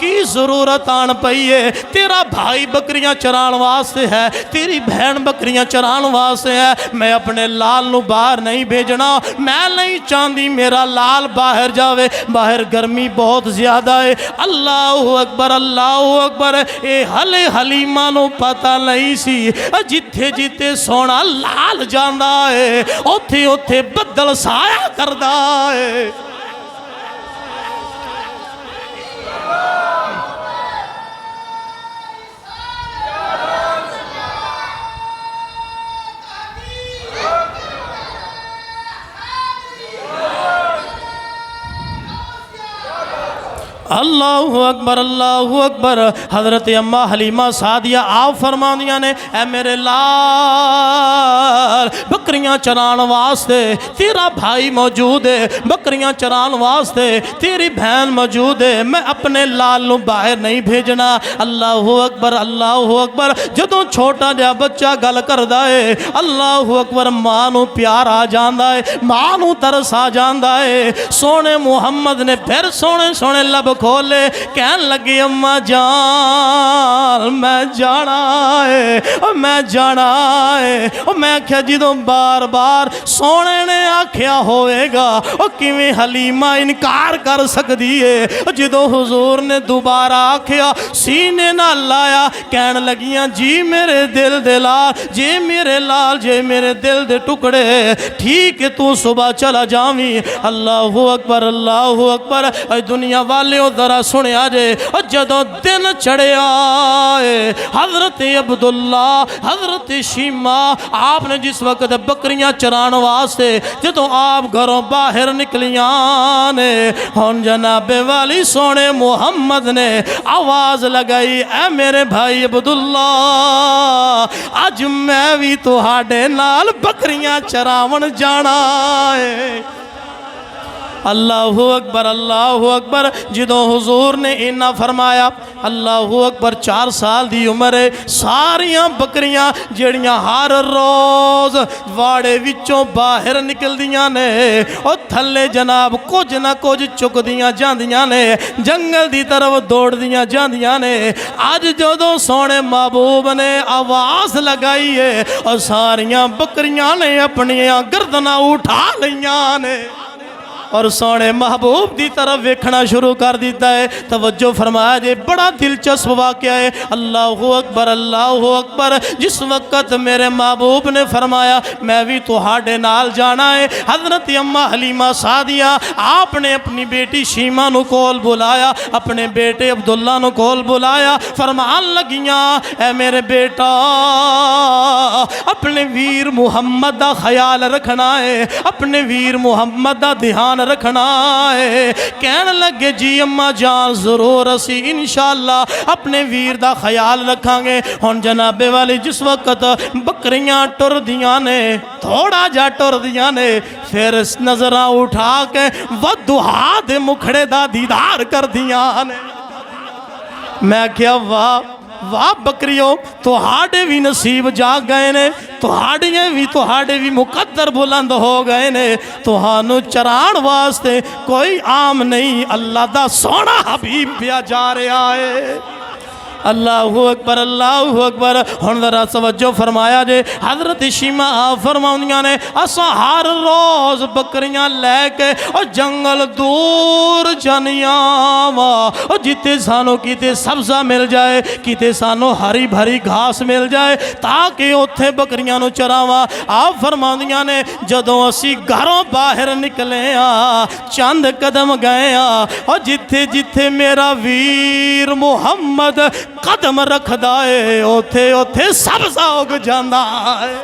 की जरूरत आन पई है, तेरा भाई बकरियां चराण वास्ते है, तेरी बहन बकरियां चराण वास्ते है। मैं अपने लाल नू बाहर नहीं भेजना, मैं नहीं चाहती मेरा लाल बाहर जावे, बाहर गर्मी बहुत ज्यादा है। अल्लाहु अकबर अल्लाहु अकबर। ये हले हलीमा नू पता नहीं सी जिथे जिथे सोना लाल जांदा है उथे उथे बदल साया करदा है। अल्लाहु अकबर अल्लाहु अकबर। हजरत अम्मा हलीमा सादिया आप फरमादियां ने ऐ मेरे लाल बकरियां चराण वास्ते तेरा भाई मौजूद है, बकरियां चराण वास्ते तेरी बहन मौजूद है, मैं अपने लाल नू बाहर नहीं भेजना। अल्लाहु अकबर अल्लाहु अकबर। जदों छोटा जिहा बच्चा गल करदा है अल्लाहु अकबर मां नू प्यार आ जांदा है, मां नू तरस आ जांदा है। सोने मुहम्मद ने फिर सोने सोने लब खोले, कहन लगे अम्मा जान मैं जाना है, मैं जाना है। मैं आख्या जो बार बार सोने ने आख्या होएगा और किवें हलीमा इनकार कर सकती है। जो हुजूर ने दोबारा आख्या सीने ना लाया, कहन लगियां जी मेरे दिल दे लाल, जे मेरे लाल, जे मेरे दिल दे टुकड़े, ठीक है तू सुबह चला जावी। अल्लाहु अकबर अल्लाहु अकबर। दुनिया वाले जरा सुनिया जे जदों दिन चढ़िया हजरत अब्दुल्ला हजरत शीमा आपने जिस वक्त बकरियां चराण वास्ते जदों आप घरों बाहर निकलियां ने, हुण जनाबे वाली सोने मुहम्मद ने आवाज लगाई ऐ मेरे भाई अब्दुल्ला अज मैं भी तुहाडे नाल बकरियां चरावन जाना है। अल्लाहु अकबर अल्लाहु अकबर। जो हुजूर ने इन्ना फरमाया अल्लाहु अकबर 4 साल की उम्र है, सारियां बकरियां जड़ियां हर रोज़ वाड़े विचों बाहर निकलदियां ने और थल्ले जनाब कुछ ना कुछ चुकदियां जांदियां ने, जंगल की तरफ दौड़दियां जांदियां ने। अज जदों सोने महबूब ने आवाज़ लगाई है और सारियां बकरियां ने अपनियां गर्दनां उठा लियां ने। और सोने महबूब की तरफ वेखना शुरू कर दिता है। तवज्जो फरमाया जे, बड़ा दिलचस्प वाक़या है। अल्लाहु अकबर, अल्लाहु अकबर। जिस वक़्त मेरे महबूब ने फरमाया मैं भी तुहाडे नाल जाना है, हज़रत अम्मा हलीमा सादिया आपने अपनी बेटी शीमा नू कोल बुलाया, अपने बेटे अब्दुल्ला नू कोल बुलाया। फरमान लगियां, ऐ मेरे बेटा अपने वीर मुहम्मद दा ख्याल रखना है, अपने वीर मुहम्मद दा ध्यान रखना है। कहन लगे जी अम्मा जान जरूर असी इंशाअल्लाह अपने वीर दा ख्याल रखांगे। हुण जनाबे वाली जिस वक्त बकरियां टुरदियां ने, थोड़ा जा टुरदियां ने, फिर नजरां उठा के वदुहा दे मुखड़े दा दीदार करदियां ने। मैं क्या वाह वाह बकरियों, तुहाडे भी नसीब जाग गए ने, तुहाडे भी मुकद्दर बुलंद हो गए ने। तुहानू चराण वास्ते कोई आम नहीं, अल्लाह दा सोना हबीब पिया जा रहा है। अल्लाहु अकबर, अल्लाहु अकबर। हुण जरा तवज्जो फरमाया जे, हज़रत शीमा फरमाउंदियां ने असां हर रोज़ बकरियां लैके और जंगल दूर जानियां वा, और जिते सानू किते सब्ज़ा मिल जाए, किते सानू हरी भरी घास मिल जाए, ताकि उत्थे बकरियां नू चरावां। आप फरमाउंदियां ने जदों असी घरों बाहर निकले चंद कदम गए और जिथे जिथे मेरा वीर मुहम्मद कदम रखदा है, ओथे ओथे सब्ज़ा उग जांदा है।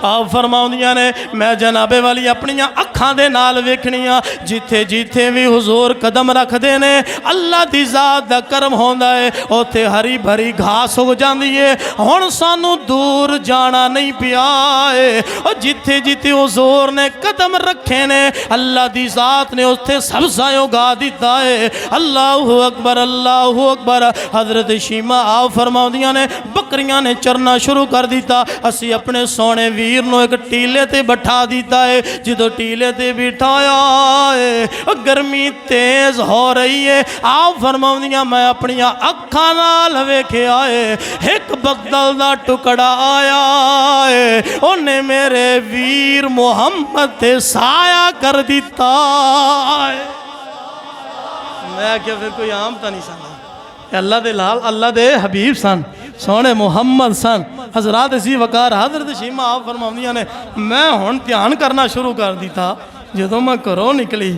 आप फरमाउंदियां ने मैं जनाबे वाली अपनियां अखां दे नाल वेखनियां, जिथे जिथे भी हुजूर कदम रखते ने अल्लाह दी ज़ात दा करम होंदा है, ओथे हरी भरी घास उग जांदी है। हुण सानू दूर जाना नहीं पिया है, और जिथे जिथे हुजूर ने कदम रखे ने अल्लाह दी ज़ात ने उत्थे सब्ज़ा उगा दिता है। अल्लाहु अकबर, अल्लाहु अकबर। हज़रत शीमा आप फरमाउंदियां ने बकरियां ने चरना शुरू कर दिता। असी अपने सोने वीर नू एक टीले ते बैठा दिता है। जो टीले ते बिठाया है, गर्मी तेज हो रही है। आप फरमाउंदियां मैं अपनियां अखां नाल वेखिया है, एक बदल दा टुकड़ा आया है, उन्हें मेरे वीर मुहम्मद ते साया कर दिता है। मैं क्या फिर कोई आम तो नहीं सन, अल्लाह दे लाल, अल्लाह दे हबीब सन, सोने मुहम्मद सन। हजरात इसी वकार हजरत शीमा आप फरमाउंदियां ने मैं हुण ध्यान करना शुरू कर दिता। जदों मैं घरों निकली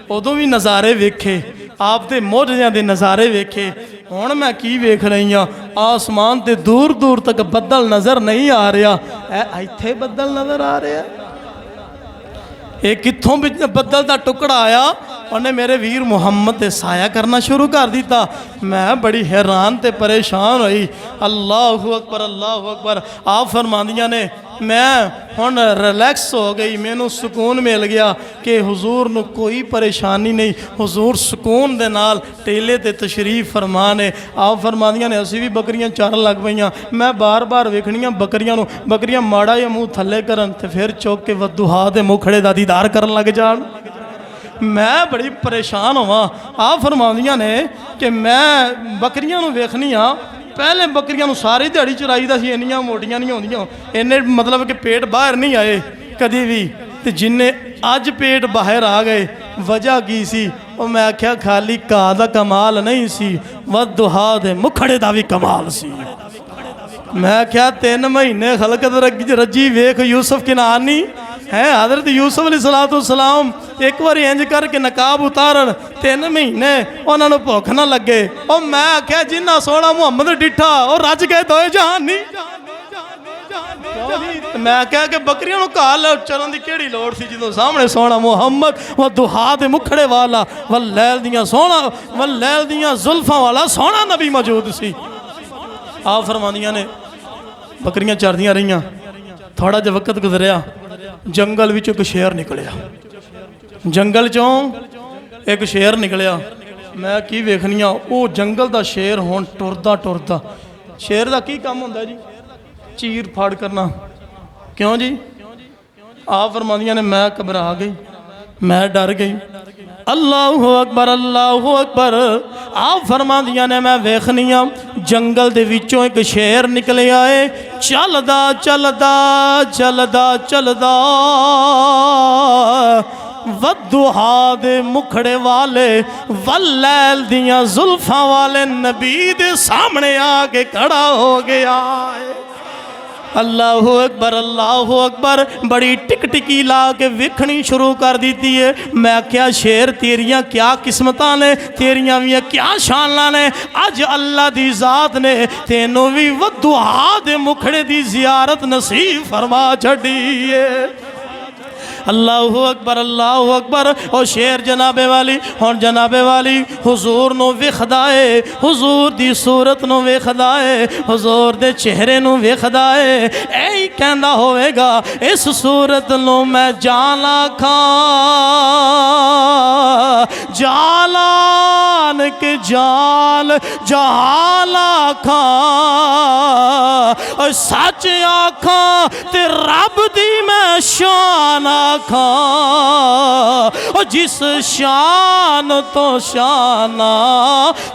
उदों भी नज़ारे वेखे, आप दे मोज़िज़ां दे नज़ारे वेखे। हुण मैं की वेख रही हाँ, आसमान ते दूर दूर तक बदल नज़र नहीं आ रहा, इत्थे बदल नज़र आ रहा, ये कित्थों बदल का टुकड़ा आया, उन्हें मेरे वीर मुहम्मद ते साया करना शुरू कर दिता। मैं बड़ी हैरान ते परेशान हुई। अल्लाहु अकबर, अल्लाहु अकबर। आप फरमांदियां ने मैं हुण रिलैक्स हो गई, मैनू सुकून मिल गया कि हुजूर नू कोई परेशानी नहीं, हुजूर सुकून दे नाल टेले ते तशरीफ फरमा ने। आप फरमांदियां ने असी भी बकरियां चारन लग पईयां। मैं बार बार वेखनियां बकरियां नू, बकरियां माड़ा या मूँह थले करन ते फिर चुक के वदुहा दे मुखड़े दा दीदार करन लग जान। मैं बड़ी परेशान होवां। आप फरमाउंदियां ने कि मैं बकरियां नू वेखनी हाँ, पहले बकरियां नू सारी दिहाड़ी चराईदा सी, इन्नियां मोटियां नहीं होंदियां, इन्ने मतलब कि पेट बाहर नहीं आए कदी भी, ते जिन्ने अज पेट बाहर आ गए वजह की सी? और मैं आख्या खाली घाह दा कमाल नहीं सी, वदुहा दे मुखड़े दा भी कमाल सी। मैं क्या 3 महीने खलकत रजी वेख यूसुफ किनानी है, हज़रत यूसुफ अलैहिस्सलाम एक बार इंज करके नकाब उतारन, 3 महीने उन्होंने भुख ना लगे। और मैं आख्या जिन्ना सोहना मुहम्मद डिठा और रज गए दोए जहान नहीं। मैं क्या कि बकरियों घाह चरण की केड़ी लोड़ सी, जो सामने सोहना मुहम्मद वह दुहा दे मुखड़े वाला वह लैल दियां सोहना वह लैल दियां जुल्फां वाला सोहना नबी मौजूद सी। आप फरमांदियां ने बकरियां चरदियां रहियां, थोड़ा जिहा वक्त गुजरिया, जंगल विचों एक शेर निकलिया, जंगल चों एक शेर निकलिया। मैं की वेखनिया वो जंगल का शेर हुण टुरदा टुरदा, शेर का की काम होंदा जी? चीर फाड़ करना। क्यों जी? आप फरमांदियां ने मैं घबरा गई, मैं डर गई। अल्लाहु अकबर, अल्लाहु अकबर। आप फरमांदियां ने मैं वेखनिया जंगल दे विचों एक शेर निकले आए, चलदा चलदा चलदा चलदा वद्दुहा दे मुखड़े वाले वल्लैल दियां जुल्फां वाले नबी दे सामने आके खड़ा हो गया है। अल्लाहु अकबर बड़ी टिक टिकी ला के वेखनी शुरू कर दी है। मैं क्या शेर तेरियां क्या किस्मतां ने, तेरियां भी क्या शानां ने। अज अल्लाह दी जात ने तेनों भी वद्दुहा दे मुखड़े दी जियारत नसीब फरमा छड़ी है। अल्लाहु अकबर ओ शेर जनाबे वाली हुण जनाबे वाली हुजूर नूं वेखदा है, हुजूर दी सूरत नूं वेखदा है, हुजूर दे चेहरे नूं वेखदा है। ऐ कहंदा होवेगा इस सूरत नूं मैं जान आखां जालान के जाल जहाल आखां और सच आखां ते रब दी मैं शान आखां और जिस शान तो शाना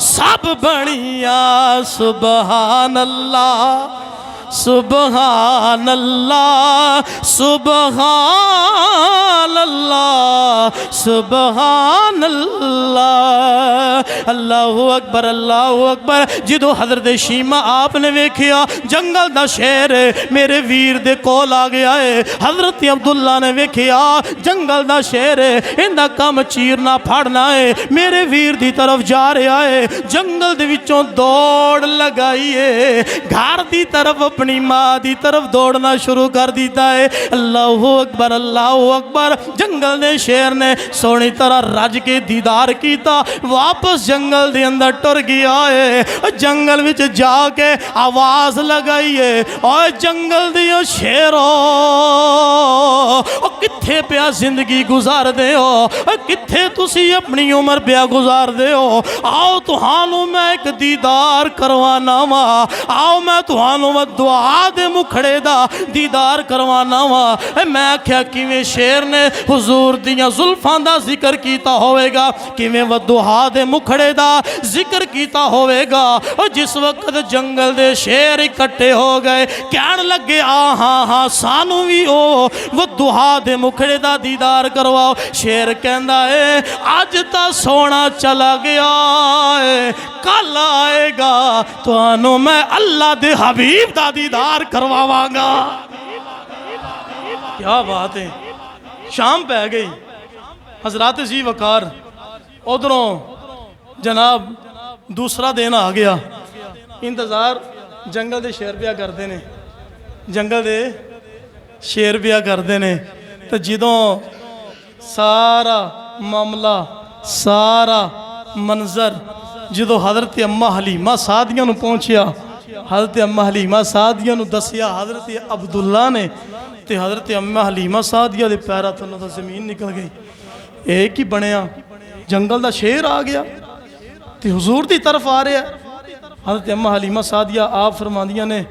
सब बनिया सुबहान अल्लाह सुबहान अल्लाह सुबहान अल्लाह सुबहान अल्लाह। अल्लाहु अकबर जिदो हज़रत शीमा आपने वेखिया जंगल दा शेर मेरे वीर दे कोल आ गया है। हज़रत अब्दुल्ला ने वेखिया जंगल दा शेर इंदा काम चीरना फाड़ना है, मेरे वीर दी तरफ जा रहा है। जंगल दे विचों दौड़ लगाई है, घर दी तरफ अपनी माँ की तरफ दौड़ना शुरू कर दिया है। अल्लाहु अकबर जंगल दे शेर ने सोनी तरह रज के दीदार किया, वापस जंगल दे अंदर टुर गया है। जंगल विच जाके आवाज लगाई है और जंगल दियो शेरो किथे पिया जिंदगी गुजारदे हो, किथे तुसी अपनी उम्र पिया गुजारदे हो। आओ तुहानू मैं एक दीदार करवाना वा, आओ मैं तुहानू दुआ दे मुखड़े दा दीदार करवाना वा। मैं आख्या किवें शेर ने हुजूर दियां जुल्फां दा जिक्र कीता होवेगा, किवें वद्दुहा दे मुखड़े दा जिक्र कीता होवेगा। और जिस वक्त जंगल दे शेर इकट्ठे हो गए कहन लगे हाँ सानू भी ओ वद्दुहा दे मुखड़े दा दीदार करवाओ। शेर कहंदा है अज तां सोना चला गया है, कल आएगा तुहानू मैं अल्लाह दे हबीब दा दीदार करवावांगा। क्या बात है। शाम पै गई, हजरत जी वकार उधरों जनाब दूसरा दिन आ गया। इंतज़ार जंगल दे शेर पिया करते ने, जंगल दे शेर पिया करते ने। तो जदों सारा मामला सारा मंजर जदों हज़रत अम्मा हलीमा सादिया नूं पहुँचिया, हज़रत अम्मा हलीमा सादिया नूं दसिया हज़रत अब्दुल्ला ने, तो हज़रत अम्मा हलीमा सादिया के पैरों थल्लों तो जमीन निकल गई। एक ही बनया जंगल का शेर आ गया तो हुजूर की तरफ आ रहा। हज़रत अम्मा हलीमा सादिया आप फरमांदियां ने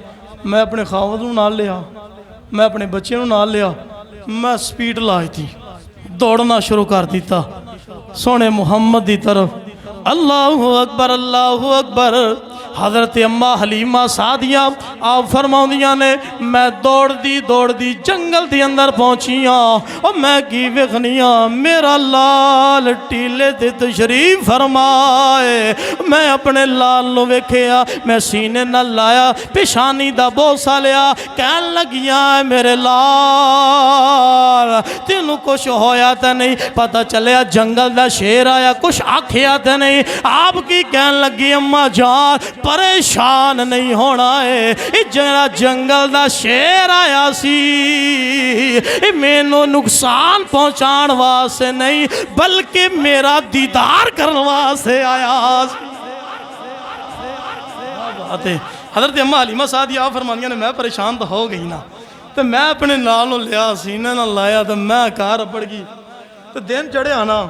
मैं अपने खावद नूं नाल लिया, मैं अपने बच्चे नूं नाल लिया, मैं स्पीड लाई थी दौड़ना शुरू कर दिता सोने मुहम्मद की तरफ। अल्लाहु अकबर। हज़रत अम्मा हलीमा सादिया आप फरमाउंदियां ने मैं दौड़दी जंगल के अंदर पहुँची हाँ और मैं की वेखनिया मेरा लाल टीले ते तशरीफ फरमाए। मैं अपने लाल नूं वेखिया, मैं सीने नाल लाया, पेशानी दा बोसा लिया, कहन लगिया मेरे लाल तेनू कुछ होया तो नहीं? पता चलिया जंगल दा शेर आया, कुछ आखिया तो नहीं? आप की कहन लगी अम्मा जान परेशान नहीं होना है, जरा जंगल दा शेर आया सी मैनू नुकसान पहुँचाण वास्ते नहीं बल्कि मेरा दीदार करने वास्ते आया। हज़रत अम्मा हलीमा सादिया फरमानिया ने मैं परेशान तो हो गई ना, तो मैं अपने नाल नूं लिया सीने नाल लाया तो मैं कार अबड़ गई। तो दिन चढ़िया ना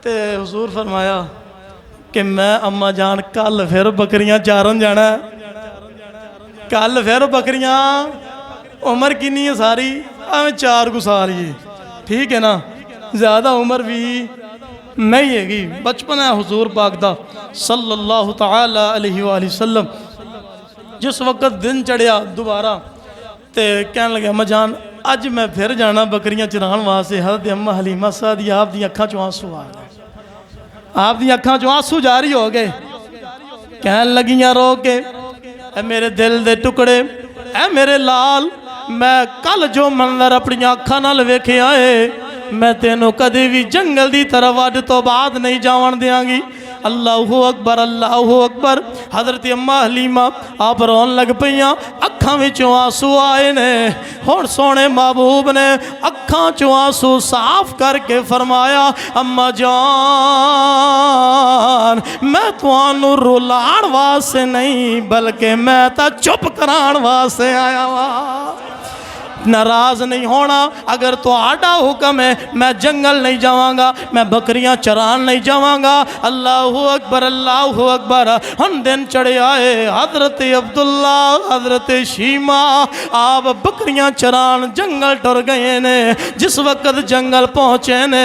तो हुजूर फरमाया कि मैं अम्मा जान कल फिर बकरियां चारन जाना, कल फिर बकरियां। उम्र कितनी है सारी? 4 कुछ साल ही, ठीक है ना, ज़्यादा उम्र भी नहीं हैगी, बचपन है हुजूर पाक दा सल्लल्लाहु तआला अलैहि वसल्लम। जिस वक्त दिन चढ़िया दोबारा तो कहने लगे अम्मा जान अज मैं फिर जाना बकरियां चरान वास्ते। हज़रत अम्मा हलीमा सादी आप दी अखां चों आंसू आ गए, आप दी अखां चों आंसू जारी हो गए। कहन लगियां रो के, ए मेरे दिल दे टुकड़े, ए मेरे लाल, मैं कल जो मंजर अपनी अखां नाल वेखिया है, मैं तेनों कदे भी जंगल की तरफ अज तो बाद नहीं जावन देंगी। अल्लाहु अकबर, अल्लाहु अकबर। हज़रत अम्मा हलीमा आप रोन लग पईयां, अखां विचों आंसू आए ने। हुण सोने महबूब ने अखां चों आंसू साफ करके फरमाया, अम्मा जान मैं तुहानू रुलाण वास्ते नहीं बल्कि मैं तां चुप कराण वास्ते आया वा। नाराज नहीं होना, अगर तो आडा हुक्म है मैं जंगल नहीं जावांगा, मैं बकरियां चरान नहीं जावांगा। अल्लाहु अकबर, अल्लाहु अकबर। हम दिन चढ़े आए, हजरत अब्दुल्ला, हजरत शीमा आप बकरियां चरान जंगल टुर गए ने। जिस वक्त जंगल पहुँचे ने,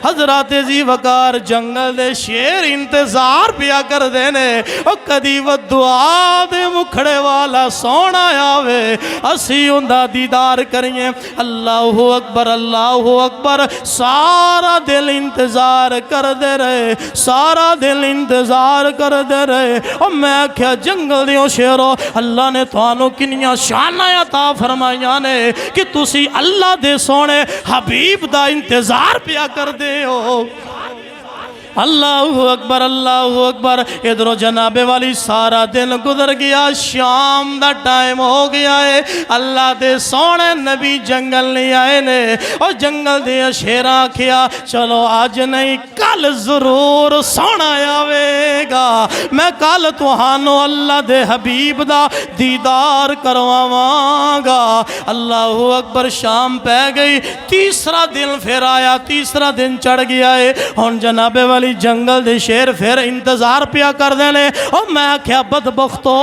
हजरत जी वकार जंगल दे शेर इंतजार पिया कर देने, और कदी वो दुआ दे मुखड़े वाला सोना आवे, असी उनका दीदार करिए। अल्लाहु अकबर, अल्लाहु अकबर। सारा दिल इंतजार कर दे रहे, सारा दिल इंतजार कर दे रहे। और मैं आख्या जंगल दियों शेरों, अल्लाह ने थानू किनियां शानां अता फरमाइयां ने कि तुसी अल्लाह दे सोने हबीब दा इंतजार पिया कर दे हो। अल्लाहु अकबर, अल्लाहु अकबर। इधरों जनाबे वाली सारा दिन गुजर गया, शाम का टाइम हो गया है। अल्लाह दे सोने नबी जंगल नहीं आए ने, और जंगल दे शेरा आखिया चलो अज नहीं कल जरूर सोना आवेगा, मैं कल तुहानू अल्लाह दे हबीब दा दीदार करवावांगा। अल्लाहु अकबर। शाम पै गई, तीसरा दिन फिर आया, तीसरा दिन चढ़ गया है। हुण जनाबे वाली जंगल दे शेर फिर इंतजार पिया कर देने। और मैं आख्या बदबख्तो,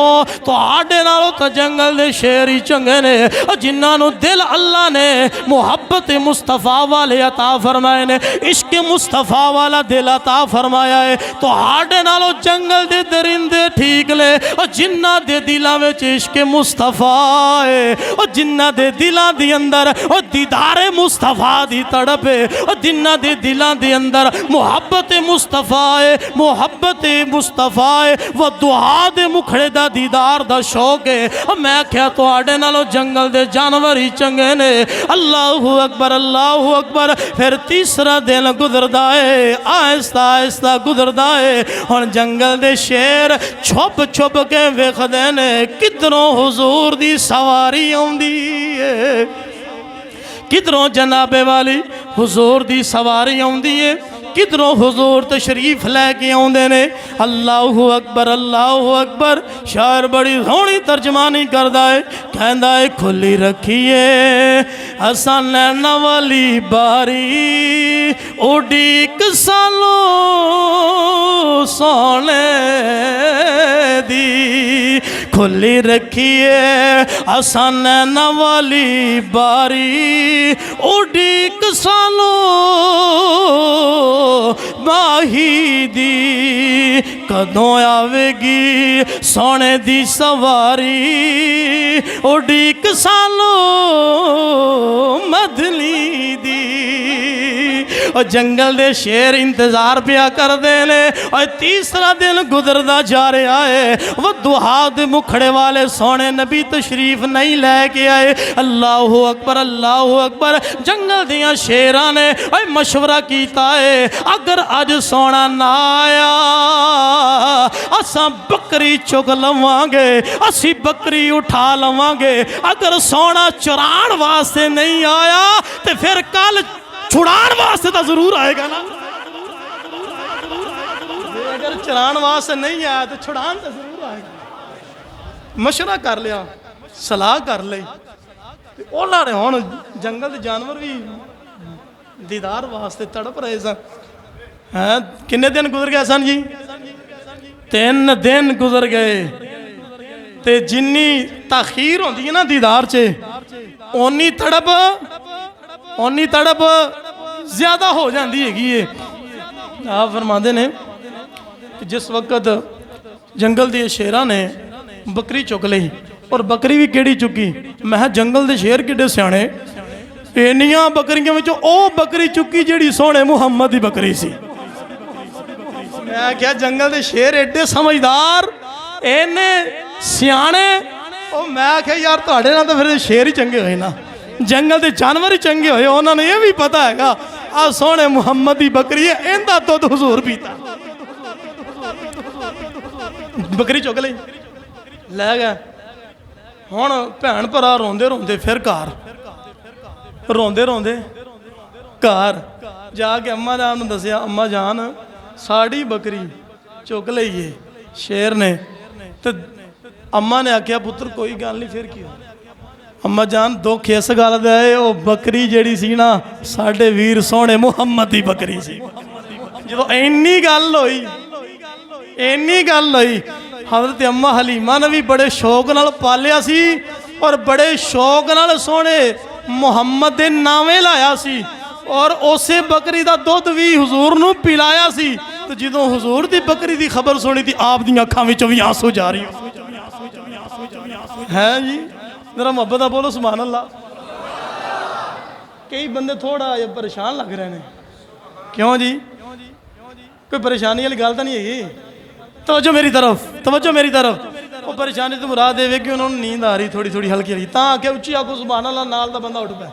तुहाडे नालों तो जंगल दे शेर ही चंगे ने, जिन्होंने दिल अल्लाह ने मुहब्बत मुस्तफ़ा वाले अता फरमाए ने, इश्क मुस्तफ़ा वाला दिल अता फरमाया है। तुहाडे नालों जंगल दे दरिंदे ठीक ले, और जिन्ना दे दिलों में इश्क मुस्तफ़ा है, और जिन्ना दे दिलों के अंदर और दीदारे मुस्तफ़ा दी तड़प है, और जिन्ना दे दिलों के अंदर मुहब्बत मुस्तफ़ा है, मुहब्बत मुस्तफ़ा है, वह दुआ दे मुखड़े दा दीदार दा शौक है। और मैं क्या तुहाडे नालों जंगल दे जानवर ही चंगे ने। अल्लाहु अकबर, अल्लाहु अकबर। फिर तीसरा दिन गुजरदा है, आहिस्ता आहिस्ता गुजरदा है। हुण जंगल दे शेर छुप छुप के वेखदे ने किधरों हुजूर दी सवारी आउंदी है, किधरों जनाबे वाली हुजूर दी सवारी आउंदी है, किधरों हुजूर तशरीफ लैके आउंदे ने। अल्लाहु अकबर, अल्लाहु अकबर। शायर बड़ी सोहनी तर्जमानी करदा है, कहंदा है खुली रखिए असां नैना वाली बारी, उड़ीक सानू सोने दी, खुली रखिए असां नैना वाली बारी, उड़ीक सानू माही दी, कदों आवेगी सोने दी सवारी, उड़ीक सानू मदली दी। और जंगल दे शेर इंतजार पिया कर देने। और तीसरा दिन गुजरदा जा रहा है, वो दुआ दे मुखड़े वाले सोने नबी तशरीफ नहीं लैके आए। अल्लाहु अकबर, अल्लाहु अकबर। जंगल दियां शेरां ने मशवरा कीता है, अगर अज सोना ना आया असां बकरी चुग लवांगे, असी बकरी उठा लवांगे। अगर सोना चुराण वास्ते नहीं आया तो फिर कल छुड़ाण वास्ते तो जरूर आएगा ना। अगर चुराण वास्ते नहीं आया तो छुड़ाण तो जरूर आएगा। मशवरा कर लिया, सलाह कर ली, उन्होंने हुण जंगल के जानवर भी दीदार वास्ते तड़प रहे सन। हैं किन्ने दिन गुजर गए सन जी? 3 दिन गुजर गए। ते जिन्नी ताखीर होंदी है ना दीदार च, ओनी तड़प ज्यादा हो जाती है। आप फरमाते ने कि जिस वक्त जंगल के शेरां ने बकरी चुक ली, और बकरी भी केड़ी चुकी, मैं जंगल के शेर किड्डे सियाणे, ਇੰਨੀਆਂ ਬੱਕਰੀਆਂ ਵਿੱਚੋਂ ਉਹ ਬੱਕਰੀ ਚੁੱਕੀ ਜਿਹੜੀ ਸੋਹਣੇ ਮੁਹੰਮਦ ਦੀ ਬੱਕਰੀ ਸੀ। मैं क्या जंगल के शेर एडे समझदार इन्ने सियाने और मैं क्या यार तुहाडे नाल तां फिर शेर ही चंगे होए ना, जंगल के जानवर ही चंगे होए। उन्होंने ये भी पता हैगा आ सोहने मुहम्मद की बकरी है, इहदा दुध हुजूर पीता। बकरी चुक ली लै गया। हुण भैन भरा रोंदे रोंदे फिर घर, रोंदे रोंदे घर जाके अम्मा जान नूं दस्सिया, अम्मा जान साड़ी बकरी चुक लईए शेर ने। तो अम्मा ने आख्या पुत्र कोई गल नहीं, फिर की अम्मा जान दुख इस गल दा है वो बकरी जिहड़ी सी ना साडे वीर सोहणे मुहम्मद दी बकरी सी। जदों इन्नी गल होई, इन्नी गल होई, हज़रत अम्मा हलीमा ने भी बड़े शौक नाल पालिया सी और बड़े शौक नाल सोहणे मुहम्मद दे नावे लाया सी और उसे बकरी का दुध भी हुजूर नूं पिलाया सी। तो जो हुजूर की बकरी की खबर सुनी थी आप दी अखां विचों भी आंसू जारी है जी। जरा मुहब्बत बोलो सुभान अल्लाह। कई बंदे थोड़ा जिहा परेशान लग रहे हैं, क्यों जी? कोई परेशानी वाली गल तो नहीं है? तवज्जो मेरी तरफ, तवज्जो मेरी तरफ। वो परेशानी तो मुराद ये कि उन्होंने नींद आ रही थोड़ी थोड़ी हल्की हल्की, तां आख्या उच्ची आखो सुभान अल्लाह, नाल दा बंदा उठ पाए।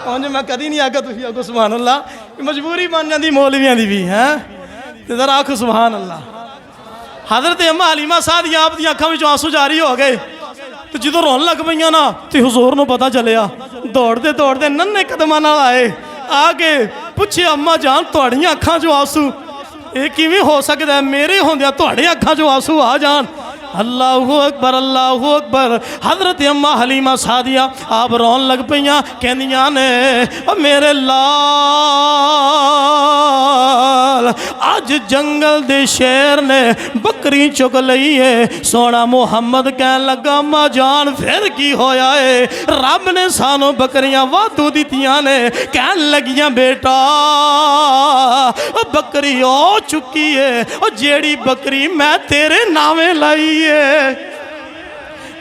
उंज मैं कदी नहीं आख्या तुसीं आखो सुभान अल्लाह, मजबूरी बन जाती मौलवियां दी भी है। तो जरा आखो सुभान अल्लाह। हज़रत अम्मा हलीमा सादिया आप दी अखां विचों आंसू जारी हो गए। तो जो रोन लग पईयां ना तो हुजूर नूं पता चलिया, दौड़ते दौड़ते नन्हे कदमां नाल आए, आके पुछे अम्मा जान तुहाड़ियां अखां चों आंसू ये किवें हो सकदा है, मेरे होंदिया तुहाड़े अखां चों आंसू आ जान। अल्लाहु अकबर, अल्लाहु अकबर। हज़रत अम्मा हलीमा सादिया आप रोन लग पईयां, कहंदियां ने मेरे लाल अज जंगल दे शेर ने बकरी चुक लई है। सोना मुहम्मद कहन लगा अम्मा जान फिर की होया है, रब ने सानू बकरियां वाधू दित्तियां ने। कहन लगियां बेटा बकरी ओ चुकी है, जेड़ी बकरी मैं तेरे नावे लाई है।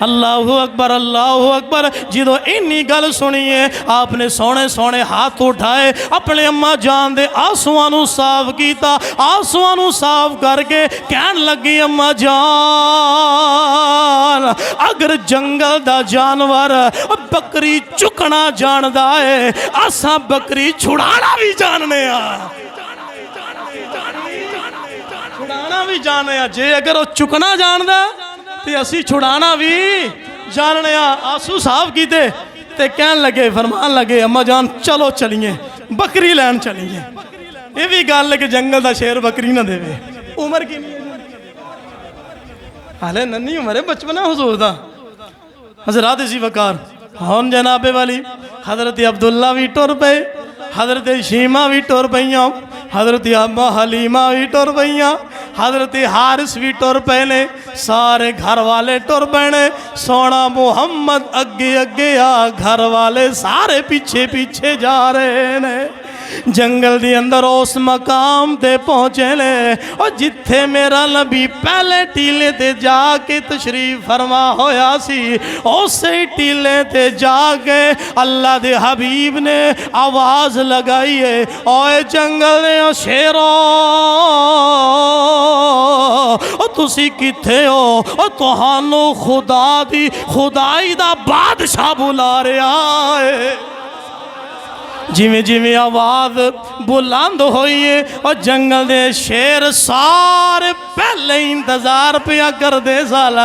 अल्लाहु अकबर, अल्लाहु अकबर। जो इन्नी गल सुनिए आपने सोने सोने हाथ उठाए, अपने अम्मा जान दे आंसुआं नूं साफ किया, आंसुआं नूं साफ करके कहन लगी अम्मा जान अगर जंगल दा जानवर बकरी चुकना जानदा है, असां बकरी छुड़ाना भी जानने आ, छुड़ाना भी जानने आ। जे अगर वो चुकना जानदा ते असी छुड़ाना भी जानने आ। आंसू साफ कीते ते कहन लगे, फरमान लगे अम्मा जान चलो चलिए बकरी लैन चलिए। ये भी गल है कि जंगल का शेर बकरी ना देवे। उम्र की हाले नन्ही उम्र है, बचपना हुजूर दा। हजरात इसी वकार हुन जनाबे वाली हजरत अब्दुल्ला भी टुर पे, हजरत शीमा भी टुर पईयां, हजरत अम्मा हलीमा भी टुर पईयां, हजरत हारिस भी टुर पे ने, सारे घर वाले टुर पैने। सोना मुहम्मद अगे अगे आ, घर वाले सारे पीछे पीछे जा रहे ने। जंगल के अंदर उस मकाम ते पहुँचे ने और जिथे मेरा नबी पहले टीले ते जाके तशरीफ फरमा होया सी, उसे टीले ते जाके अल्लाह दे हबीब ने आवाज़ लगाई है, ओए जंगल दे शेरों तुसी किथे हो, तुहानू खुदा दी खुदाई दा बादशाह बुला रहा है। जिमें जिमें आवाज़ बुलंद हुई है और जंगल दे शेर सारे पहले इंतजार पिया करते साल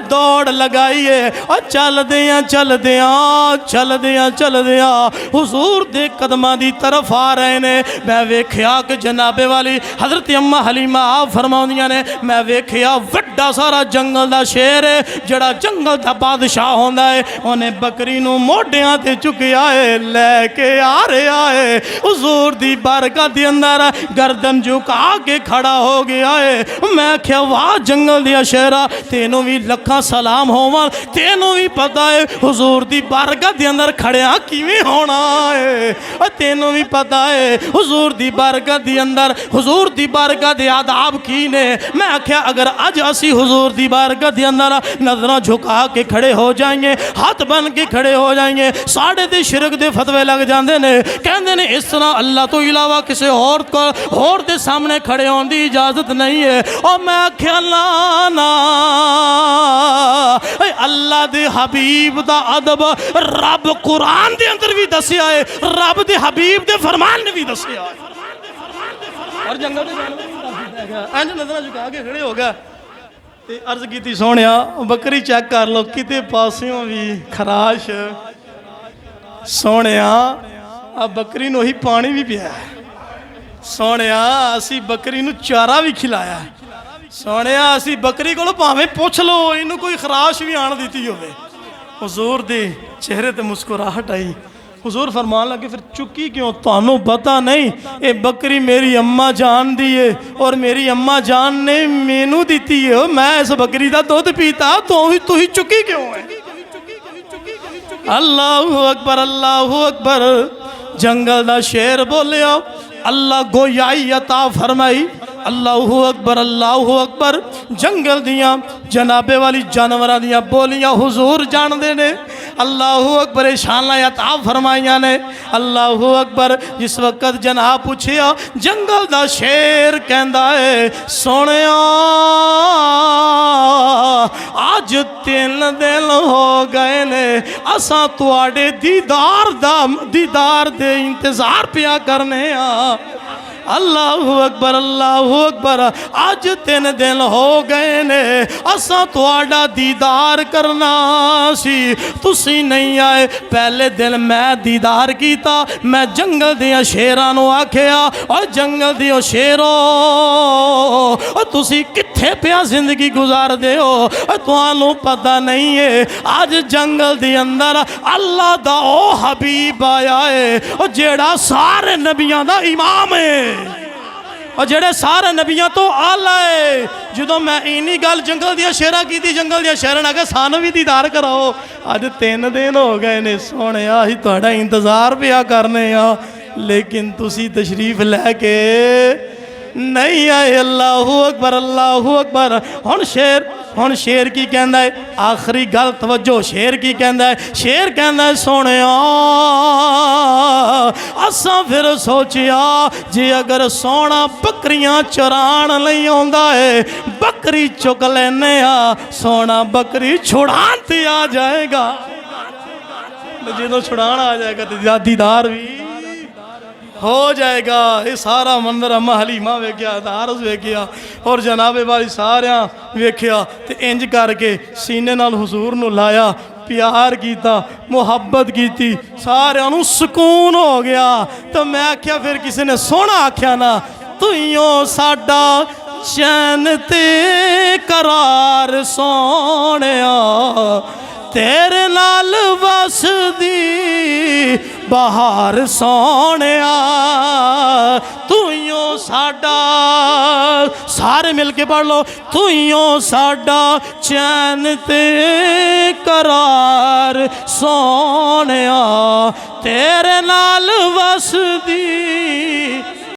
दौड़ लगाइए और चलदियाँ चलदियाँ चलदियाँ चलदियाँ हुजूर दे कदमां दी तरफ आ रहे ने। मैं वेख्या कि जनाबे वाली हज़रत अम्मा हलीमा आप फरमाउंदियां ने, मैं वेख्या वड्डा सारा जंगल दा शेर है, जड़ा जंगल दा बादशाह होंदा है, उन्हें बकरी नूं मोढियां ते चुकिया है, लैके आ रहा है। हुजूर दी बारगाह दे अंदर गर्दन झुका के खड़ा हो गया है। मैं क्या वाह जंगल दिया शेरा, तेनों भी लखा सलाम होवा, तेनों भी पता है हुजूर दी बारगाह दे अंदर खड़िया किवें होना है। तेनों भी पता है हुजूर दी बारगाह दे अंदर हुजूर दी बारगाह दे आदाब की ने। मैं आख्या अगर अज असी हुजूर दी बारगाह दे अंदर नजरां झुका के खड़े हो जाएंगे, हाथ बन के खड़े हो जाएंगे, साढ़े ते शिरक दे फतवे लग जाते ने। कहते ने इस तरह अल्लाह तो इलावा किसी होर दे सामने खड़े होने की इजाजत नहीं है। और मैं आख्या ना अल्लाह दे हबीब दा अदब रब कुरान दे अंदर भी दसिया है, रब दे हबीब दे फरमान ने भी दसिया है। और जंगल दे जानवर भी दसदा है इंज नजर झुका के खड़े हो गया ते अर्ज की सोहणिया बकरी चेक कर लो किते पासियों भी खराश। सोहणिया आ बकरी नूं ही पानी भी पिया है। सोहणिया असी बकरी नूं चारा भी खिलाया है। सोहणिया असी बकरी कोलों भावें पुछ लो इनू कोई खराश भी आण दी होवे। हुजूर दे चेहरे ते मुस्कुराहट आई। हुजूर फरमान लगे फिर चुकी क्यों, तुहानू पता नहीं ये बकरी मेरी अम्मा जान दी है और मेरी अम्मा जान ने मैनू दी है। मैं इस बकरी का दुध पीता तो ही चुकी क्यों है। अल्लाहु अकबर अल्लाहु अकबर। जंगल दा शेर बोलिया, अल्लाह गोयाई अता फरमाई। अल्लाहु अकबर अल्लाहु अकबर। जंगल दियाँ जनाबे वाली जानवरां दियां बोलियां हुजूर जानते ने। अल्लाहु अकबर शाना अता फरमाइया ने। अल्लाहु अकबर। जिस वक्त जनाब पूछिया जंगल दा शेर कहंदा है सोहणिया अज 3 दिन हो गए ने असां तुहाडे दीदार दे इंतजार पिया करने आ। अल्लाहु अकबर अल्लाहु अकबर। अज 3 दिन हो गए ने असां तुहाडा दीदार करना सी, तुसी नहीं आए। पहले दिन मैं दीदार कीता, मैं जंगल दियां शेरां नूं आखिया और जंगल दियो शेरो तुसी कित्थे पिया जिंदगी गुजारदे हो, तुहानू पता नहीं है अज जंगल दे अंदर अल्लाह दा ओ हबीब आया है और जेड़ा सारे नबियां दा इमाम है और जेड़े सारे नबियां तो आला है। जो मैं इन्नी गल जंगल दिया शेरा की, जंगल दिया शेरा ने कहा सानू भी दीदार कराओ। अज 3 दिन हो गए ने सोहणिया असीं तुहाडा इंतजार पिया करने आ, लेकिन तुसी तशरीफ लैके नहीं आए। अल्लाहु अकबर अल्लाहु अकबर। हुण शेर की कहंदा है, आखिरी गल तवज्जो, शेर की कहंदा है, शेर कहंदा है सोहणिया असां फिर सोचिया जे अगर सोहणा बकरियां चराण लई आउंदा है बकरी चुक लैने आ, सोहणा बकरी छुड़ाण ते आ जाएगा। जो छुड़ाण आ जाएगा तो दीदार भी हो जाएगा। ये सारा मंदिर अम्मा हलीमा वेख्या, दारस वेख्या और जनाबे वाली सारिया वेख्या ते इंज करके सीने नाल हुजूर नूं लाया, प्यार किया, मुहब्बत की, सारियां नूं सुकून हो गया। तो मैं आख्या फिर किसी ने सोहना आख्या ना तुइयों साडा चैन ते करार सोहणिया तेरे नाल वसदी बहार सोहणिया तुइयों साडा। सारे मिल के पढ़ लो, तुइयों साडा चैन ते करार सोहणिया तेरे नाल वसदी